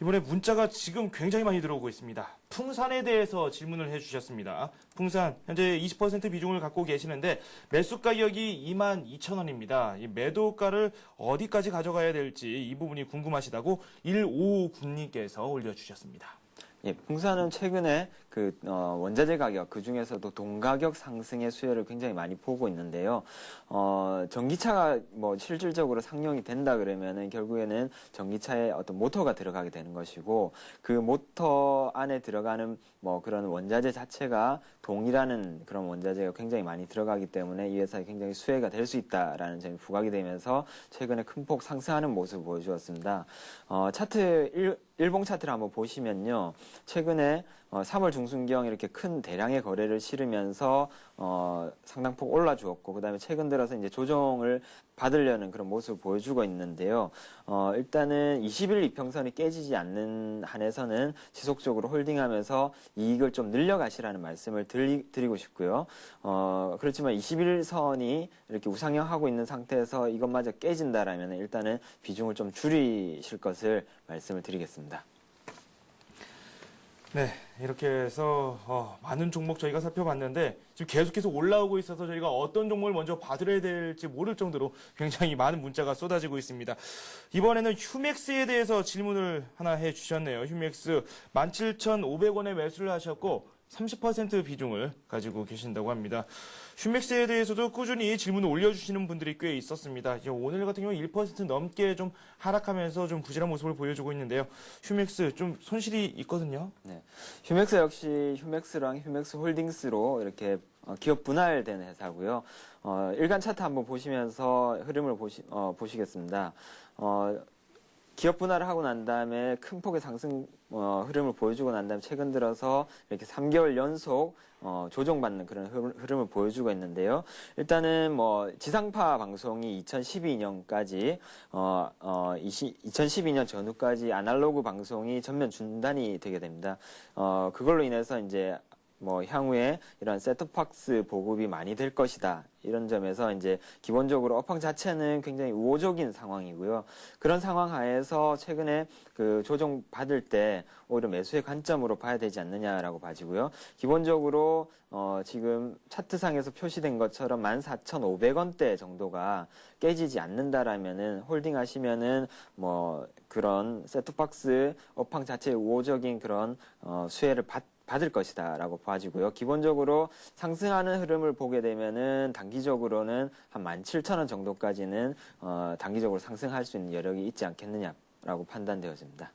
이번에 문자가 지금 굉장히 많이 들어오고 있습니다. 풍산에 대해서 질문을 해주셨습니다. 풍산 현재 20% 비중을 갖고 계시는데 매수 가격이 22,000원입니다. 이 매도가를 어디까지 가져가야 될지 이 부분이 궁금하시다고 1559님께서 올려주셨습니다. 예, 풍산은 최근에 원자재 가격, 그 중에서도 동가격 상승의 수혜를 굉장히 많이 보고 있는데요. 전기차가 실질적으로 상용이 된다 그러면은 결국에는 전기차에 어떤 모터가 들어가게 되는 것이고, 그 모터 안에 들어가는 그런 원자재 자체가 동이라는 그런 원자재가 굉장히 많이 들어가기 때문에 이 회사에 굉장히 수혜가 될 수 있다라는 점이 부각이 되면서 최근에 큰 폭 상승하는 모습을 보여주었습니다. 일봉 차트를 한번 보시면요. 최근에 3월 중순경 이렇게 큰 대량의 거래를 실으면서 상당폭 올라주었고, 그다음에 최근 들어서 이제 조정을 받으려는 그런 모습을 보여주고 있는데요. 일단은 20일 이평선이 깨지지 않는 한에서는 지속적으로 홀딩하면서 이익을 좀 늘려가시라는 말씀을 드리고 싶고요. 그렇지만 21선이 이렇게 우상향하고 있는 상태에서 이것마저 깨진다라면 일단은 비중을 좀 줄이실 것을 말씀을 드리겠습니다. 네, 이렇게 해서 많은 종목 저희가 살펴봤는데 지금 계속해서 올라오고 있어서 저희가 어떤 종목을 먼저 봐드려야 될지 모를 정도로 굉장히 많은 문자가 쏟아지고 있습니다. 이번에는 휴맥스에 대해서 질문을 하나 해주셨네요. 휴맥스 17,500원에 매수를 하셨고 30% 비중을 가지고 계신다고 합니다. 휴맥스에 대해서도 꾸준히 질문을 올려주시는 분들이 꽤 있었습니다. 오늘 같은 경우 1% 넘게 좀 하락하면서 좀 부진한 모습을 보여주고 있는데요. 휴맥스 좀 손실이 있거든요. 네, 휴맥스 역시 휴맥스랑 휴맥스 홀딩스로 이렇게 기업 분할된 회사고요. 일간 차트 한번 보시면서 흐름을 보시겠습니다. 기업 분할을 하고 난 다음에 큰 폭의 상승 흐름을 보여주고 난 다음에 최근 들어서 이렇게 3개월 연속 조정받는 그런 흐름을 보여주고 있는데요. 일단은 지상파 방송이 2012년까지 2012년 전후까지 아날로그 방송이 전면 중단이 되게 됩니다. 그걸로 인해서 이제 향후에 이런 셋톱박스 보급이 많이 될 것이다. 이런 점에서 이제 기본적으로 업황 자체는 굉장히 우호적인 상황이고요. 그런 상황 하에서 최근에 그 조정 받을 때 오히려 매수의 관점으로 봐야 되지 않느냐라고 봐지고요. 기본적으로 지금 차트상에서 표시된 것처럼 14,500원대 정도가 깨지지 않는다라면은 홀딩하시면은 그런 셋톱박스 업황 자체의 우호적인 그런 수혜를 받을 것이다라고 봐지고요. 기본적으로 상승하는 흐름을 보게 되면은 단기적으로는 한 17,000원 정도까지는 단기적으로 상승할 수 있는 여력이 있지 않겠느냐라고 판단되어집니다.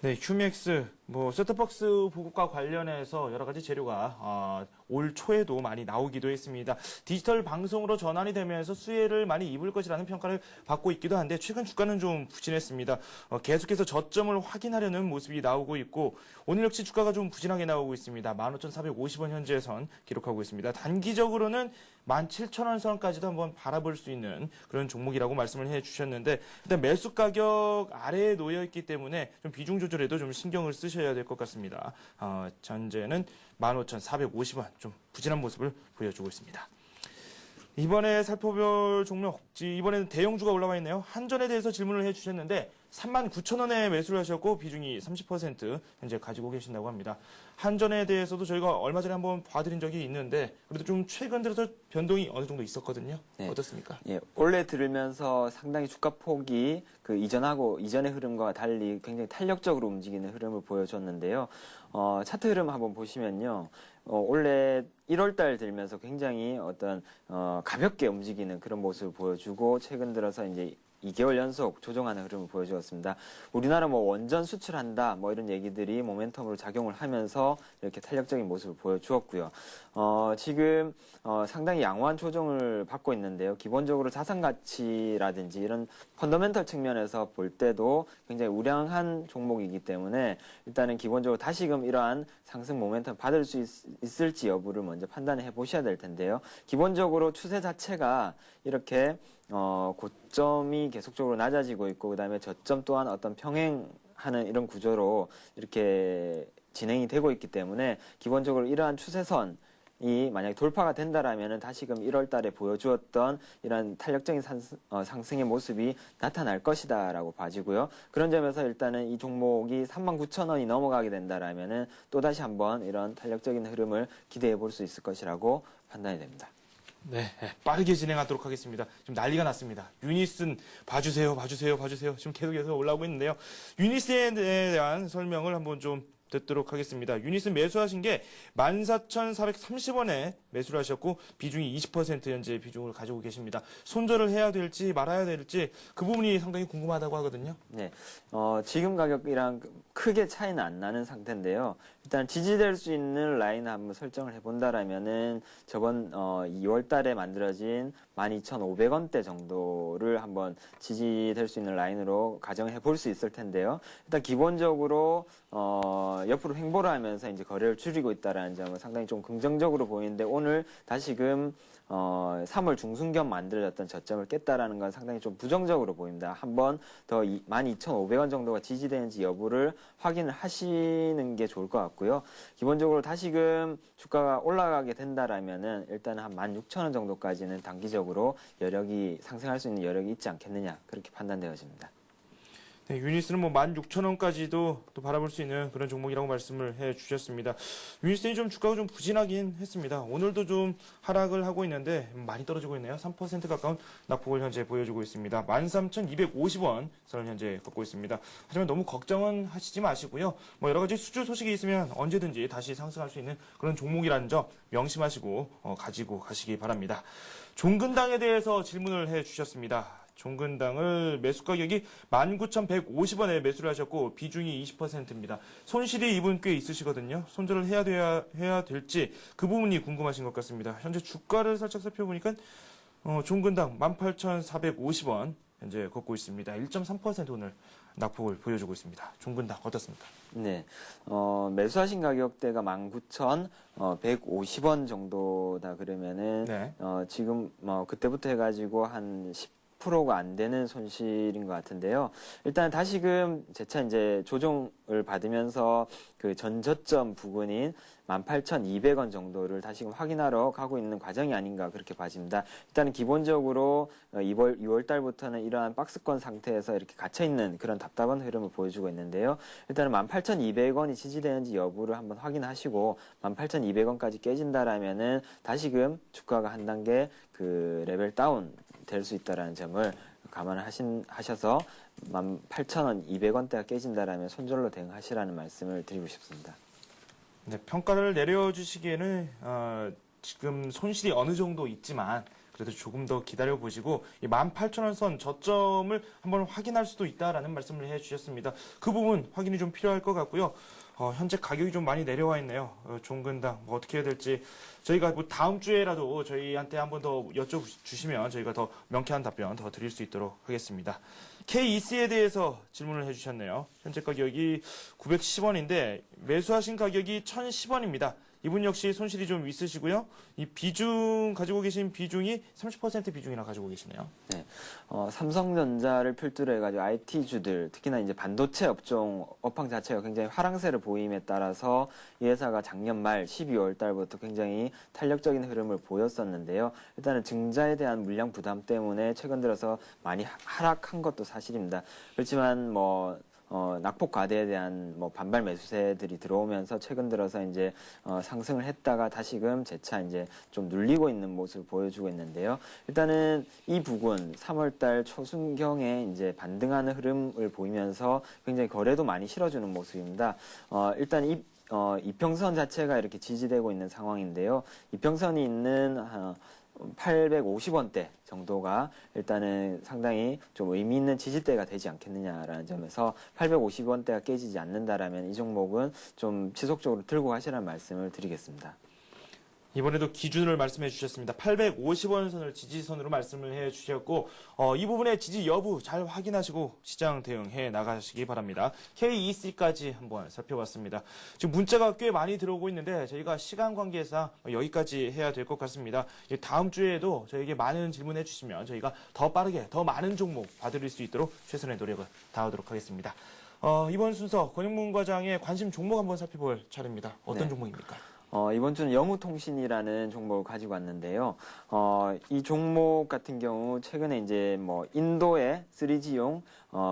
네, 휴맥스 셋톱박스 보급과 관련해서 여러 가지 재료가 올 초에도 많이 나오기도 했습니다. 디지털 방송으로 전환이 되면서 수혜를 많이 입을 것이라는 평가를 받고 있기도 한데 최근 주가는 좀 부진했습니다. 계속해서 저점을 확인하려는 모습이 나오고 있고 오늘 역시 주가가 좀 부진하게 나오고 있습니다. 15,450원 현재 선 기록하고 있습니다. 단기적으로는 17,000원 선까지도 한번 바라볼 수 있는 그런 종목이라고 말씀을 해주셨는데 일단 매수 가격 아래에 놓여 있기 때문에 좀 비중 조절에도 좀 신경을 쓰셔야 될 것 같습니다. 현재는 15,450원 좀 부진한 모습을 보여주고 있습니다. 이번에 살펴볼 종목, 이번에는 대형주가 올라와 있네요. 한전에 대해서 질문을 해주셨는데 39,000원에 매수를 하셨고 비중이 30% 현재 가지고 계신다고 합니다. 한전에 대해서도 저희가 얼마 전에 한번 봐드린 적이 있는데 그래도 좀 최근 들어서 변동이 어느 정도 있었거든요. 네. 어떻습니까? 예, 올해 들으면서 상당히 주가 폭이 이전의 흐름과 달리 굉장히 탄력적으로 움직이는 흐름을 보여줬는데요. 차트 흐름 한번 보시면요. 올해 1월달 들면서 굉장히 가볍게 움직이는 그런 모습을 보여주고 최근 들어서 이제 2개월 연속 조정하는 흐름을 보여주었습니다. 우리나라 원전 수출한다 이런 얘기들이 모멘텀으로 작용을 하면서 이렇게 탄력적인 모습을 보여주었고요. 지금 상당히 양호한 조정을 받고 있는데요. 기본적으로 자산 가치라든지 이런 펀더멘털 측면에서 볼 때도 굉장히 우량한 종목이기 때문에 일단은 기본적으로 다시금 이러한 상승 모멘텀 받을 수 있을지 여부를 먼저 판단해 보셔야 될 텐데요. 기본적으로 추세 자체가 이렇게 고점이 계속적으로 낮아지고 있고 그다음에 저점 또한 평행하는 이런 구조로 이렇게 진행이 되고 있기 때문에 기본적으로 이러한 추세선이 이 만약에 돌파가 된다라면은 다시금 1월 달에 보여주었던 이런 탄력적인 상승의 모습이 나타날 것이다라고 봐지고요. 그런 점에서 일단은 이 종목이 39,000원이 넘어가게 된다라면은 또다시 한번 이런 탄력적인 흐름을 기대해 볼 수 있을 것이라고 판단이 됩니다. 네, 빠르게 진행하도록 하겠습니다. 지금 난리가 났습니다. 유니슨 봐주세요. 지금 계속해서 올라오고 있는데요. 유니슨에 대한 설명을 한번 좀 듣도록 하겠습니다. 유니슨 매수하신 게 14,430원에 매수를 하셨고 비중이 20% 현재 비중을 가지고 계십니다. 손절을 해야 될지 말아야 될지 그 부분이 상당히 궁금하다고 하거든요. 네, 지금 가격이랑 크게 차이는 안 나는 상태인데요. 일단 지지될 수 있는 라인을 한번 설정을 해본다라면은 저번 2월 달에 만들어진 12,500원대 정도를 한번 지지될 수 있는 라인으로 가정해 볼 수 있을 텐데요. 일단 기본적으로 옆으로 횡보를 하면서 이제 거래를 줄이고 있다라는 점은 상당히 좀 긍정적으로 보이는데 오늘 다시금 3월 중순경 만들어졌던 저점을 깼다라는 건 상당히 좀 부정적으로 보입니다. 한번 더 12,500원 정도가 지지되는지 여부를 확인을 하시는 게 좋을 것 같고요. 기본적으로 다시금 주가가 올라가게 된다라면은 일단은 한 16,000원 정도까지는 단기적으로 여력이 상승할 수 있는 여력이 있지 않겠느냐 그렇게 판단되어집니다. 네, 유니스는 뭐 16,000원까지도 또 바라볼 수 있는 그런 종목이라고 말씀을 해 주셨습니다. 유니스는 좀 주가가 좀 부진하긴 했습니다. 오늘도 좀 하락을 하고 있는데 많이 떨어지고 있네요. 3% 가까운 낙폭을 현재 보여주고 있습니다. 13,250원 선을 현재 걷고 있습니다. 하지만 너무 걱정은 하시지 마시고요. 뭐 여러 가지 수주 소식이 있으면 언제든지 다시 상승할 수 있는 그런 종목이라는 점 명심하시고 가지고 가시기 바랍니다. 종근당에 대해서 질문을 해 주셨습니다. 종근당을 매수 가격이 19,150원에 매수를 하셨고 비중이 20%입니다. 손실이 이분 꽤 있으시거든요. 손절을 해야 될지 그 부분이 궁금하신 것 같습니다. 현재 주가를 살짝 살펴보니까 종근당 18,450원 현재 걷고 있습니다. 1.3% 오늘 낙폭을 보여주고 있습니다. 종근당 어떻습니까? 네, 매수하신 가격대가 19,150원 정도다 그러면은 네. 지금 그때부터 해가지고 한 10%가 안 되는 손실인 것 같은데요. 일단 다시금 재차 이제 조정을 받으면서 그 전저점 부근인 18,200원 정도를 다시금 확인하러 가고 있는 과정이 아닌가 그렇게 봐집니다. 일단은 기본적으로 6월 달부터는 이러한 박스권 상태에서 이렇게 갇혀있는 그런 답답한 흐름을 보여주고 있는데요. 일단은 18,200원이 지지되는지 여부를 한번 확인하시고 18,200원까지 깨진다라면은 다시금 주가가 한 단계 그 레벨 다운 될 수 있다라는 점을 감안하셔서 18,000원, 200원대가 깨진다라면 손절로 대응하시라는 말씀을 드리고 싶습니다. 네, 평가를 내려주시기에는 지금 손실이 어느 정도 있지만 그래도 조금 더 기다려 보시고 이 18,000원 선 저점을 한번 확인할 수도 있다라는 말씀을 해주셨습니다. 그 부분 확인이 좀 필요할 것 같고요. 현재 가격이 좀 많이 내려와 있네요. 종근당 뭐 어떻게 해야 될지 저희가 뭐 다음 주에라도 저희한테 한번 더 여쭤주시면 저희가 더 명쾌한 답변 더 드릴 수 있도록 하겠습니다. KEC에 대해서 질문을 해주셨네요. 현재 가격이 910원인데 매수하신 가격이 1,010원입니다. 이분 역시 손실이 좀 있으시고요. 이 비중 가지고 계신 비중이 30% 비중이나 가지고 계시네요. 네, 삼성전자를 필두로 해가지고 IT주들 특히나 이제 반도체 업황 자체가 굉장히 화랑세를 보임에 따라서 이 회사가 작년 말 12월 달부터 굉장히 탄력적인 흐름을 보였었는데요. 일단은 증자에 대한 물량 부담 때문에 최근 들어서 많이 하락한 것도 사실입니다. 그렇지만 낙폭 과대에 대한 반발 매수세들이 들어오면서 최근 들어서 이제 상승을 했다가 다시금 재차 이제 좀 눌리고 있는 모습을 보여주고 있는데요. 일단은 이 부분 3월달 초순경에 이제 반등하는 흐름을 보이면서 굉장히 거래도 많이 실어주는 모습입니다. 일단 이평선 자체가 이렇게 지지되고 있는 상황인데요. 이평선이 있는 850원대 정도가 일단은 상당히 좀 의미 있는 지지대가 되지 않겠느냐라는 점에서 850원대가 깨지지 않는다라면 이 종목은 좀 지속적으로 들고 가시라는 말씀을 드리겠습니다. 이번에도 기준을 말씀해 주셨습니다. 850원 선을 지지선으로 말씀을 해 주셨고 이 부분의 지지 여부 잘 확인하시고 시장 대응해 나가시기 바랍니다. KEC까지 한번 살펴봤습니다. 지금 문자가 꽤 많이 들어오고 있는데 저희가 시간 관계상 여기까지 해야 될 것 같습니다. 다음 주에도 저에게 많은 질문해 주시면 저희가 더 빠르게 더 많은 종목 봐드릴 수 있도록 최선의 노력을 다하도록 하겠습니다. 이번 순서 권영문 과장의 관심 종목 한번 살펴볼 차례입니다. 어떤 네. 종목입니까? 이번 주는 영우통신이라는 종목을 가지고 왔는데요. 이 종목 같은 경우 최근에 이제 뭐 인도의 3G용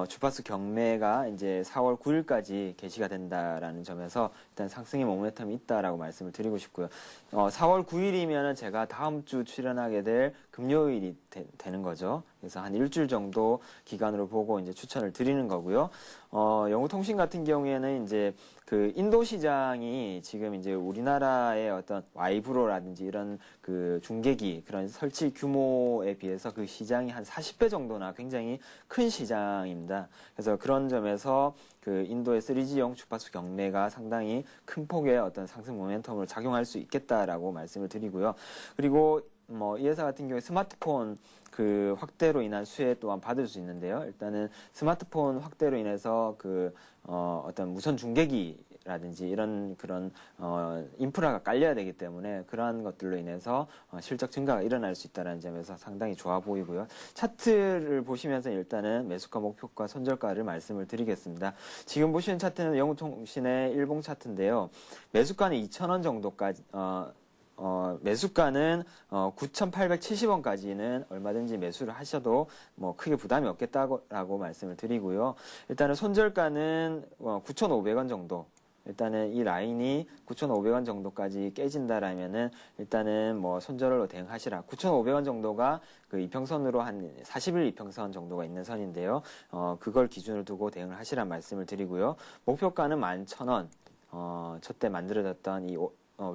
주파수 경매가 이제 4월 9일까지 개시가 된다라는 점에서 일단 상승의 모멘텀이 있다라고 말씀을 드리고 싶고요. 4월 9일이면은 제가 다음 주 출연하게 될 금요일이 되는 거죠. 그래서 한 일주일 정도 기간으로 보고 이제 추천을 드리는 거고요. 영우통신 같은 경우에는 이제 그 인도 시장이 지금 이제 우리나라의 어떤 와이브로라든지 이런 그 중계기 그런 설치 규모에 비해서 그 시장이 한 40배 정도나 굉장히 큰 시장입니다. 그래서 그런 점에서 그 인도의 3G용 주파수 경매가 상당히 큰 폭의 어떤 상승 모멘텀으로 작용할 수 있겠다라고 말씀을 드리고요. 그리고 뭐 이 회사 같은 경우에 스마트폰 그 확대로 인한 수혜 또한 받을 수 있는데요. 일단은 스마트폰 확대로 인해서 그 어떤 무선 중계기라든지 이런 그런 인프라가 깔려야 되기 때문에 그러한 것들로 인해서 실적 증가가 일어날 수 있다는 점에서 상당히 좋아 보이고요. 차트를 보시면서 일단은 매수가 목표가 손절가를 말씀을 드리겠습니다. 지금 보시는 차트는 영우통신의 일봉 차트인데요. 매수가는 2,000원 정도까지 매수가는 9,870원까지는 얼마든지 매수를 하셔도 뭐 크게 부담이 없겠다고 말씀을 드리고요. 일단은 손절가는 9,500원 정도. 일단은 이 라인이 9,500원 정도까지 깨진다라면은 일단은 뭐 손절로 대응하시라. 9,500원 정도가 그 이평선으로 한 40일 이평선 정도가 있는 선인데요. 그걸 기준으로 두고 대응을 하시란 말씀을 드리고요. 목표가는 11,000원. 저때 만들어졌던 이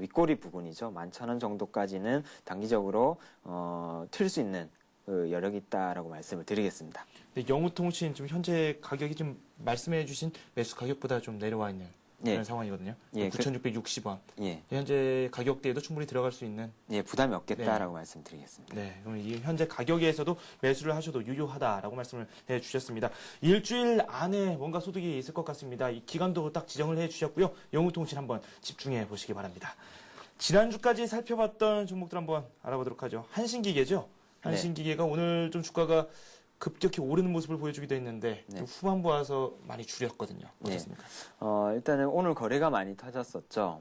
윗꼬리 부분이죠. 11,000원 정도까지는 단기적으로 틀 수 있는 그 여력이 있다라고 말씀을 드리겠습니다. 네, 영우통신 지금 현재 가격이 좀 말씀해주신 매수 가격보다 좀 내려와 있는 그런 상황이거든요. 예, 9,660원. 예. 현재 가격대에도 충분히 들어갈 수 있는. 예, 부담이 없겠다라고 말씀드리겠습니다. 네, 그럼 이 현재 가격에서도 매수를 하셔도 유효하다라고 말씀을 해주셨습니다. 일주일 안에 뭔가 소득이 있을 것 같습니다. 이 기간도 딱 지정을 해주셨고요. 영우통신 한번 집중해 보시기 바랍니다. 지난주까지 살펴봤던 종목들 한번 알아보도록 하죠. 한신기계죠. 한신기계가 오늘 좀 주가가 급격히 오르는 모습을 보여주기도 했는데 후반부 와서 많이 줄였거든요. 어떻습니까? 일단은 오늘 거래가 많이 터졌었죠.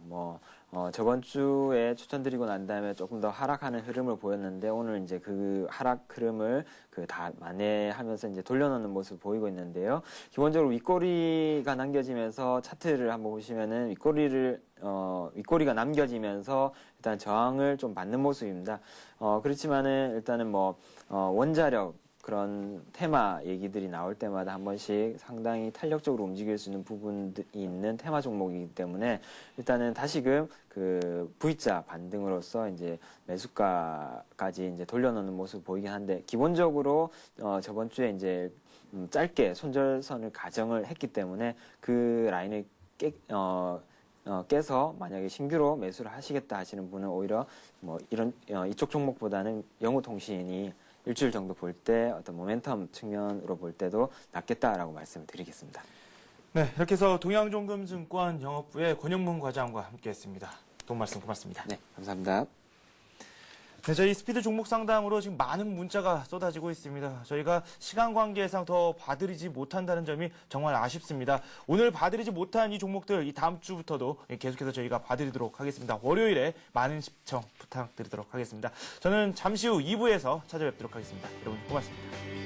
저번 주에 추천드리고 난 다음에 조금 더 하락하는 흐름을 보였는데 오늘 이제 그 하락 흐름을 다 만회하면서 이제 돌려놓는 모습을 보이고 있는데요. 기본적으로 윗꼬리가 남겨지면서 차트를 한번 보시면은 윗꼬리가 남겨지면서 일단 저항을 좀 받는 모습입니다. 그렇지만은 일단은 원자력 그런 테마 얘기들이 나올 때마다 한 번씩 상당히 탄력적으로 움직일 수 있는 부분이 있는 테마 종목이기 때문에 일단은 다시금 그 V자 반등으로서 이제 매수가까지 이제 돌려놓는 모습 보이긴 한데 기본적으로 저번 주에 이제 짧게 손절선을 가정을 했기 때문에 그 라인을 깨서 만약에 신규로 매수를 하시겠다 하시는 분은 오히려 이쪽 종목보다는 영우통신이 일주일 정도 볼 때 어떤 모멘텀 측면으로 볼 때도 낫겠다라고 말씀을 드리겠습니다. 네, 이렇게 해서 동양종금증권 영업부의 권영문 과장과 함께했습니다. 도움 말씀 고맙습니다. 네, 감사합니다. 네, 저희 스피드 종목 상담으로 지금 많은 문자가 쏟아지고 있습니다. 저희가 시간 관계상 더 봐드리지 못한다는 점이 정말 아쉽습니다. 오늘 봐드리지 못한 이 종목들 이 다음 주부터도 계속해서 저희가 봐드리도록 하겠습니다. 월요일에 많은 시청 부탁드리도록 하겠습니다. 저는 잠시 후 2부에서 찾아뵙도록 하겠습니다. 여러분 고맙습니다.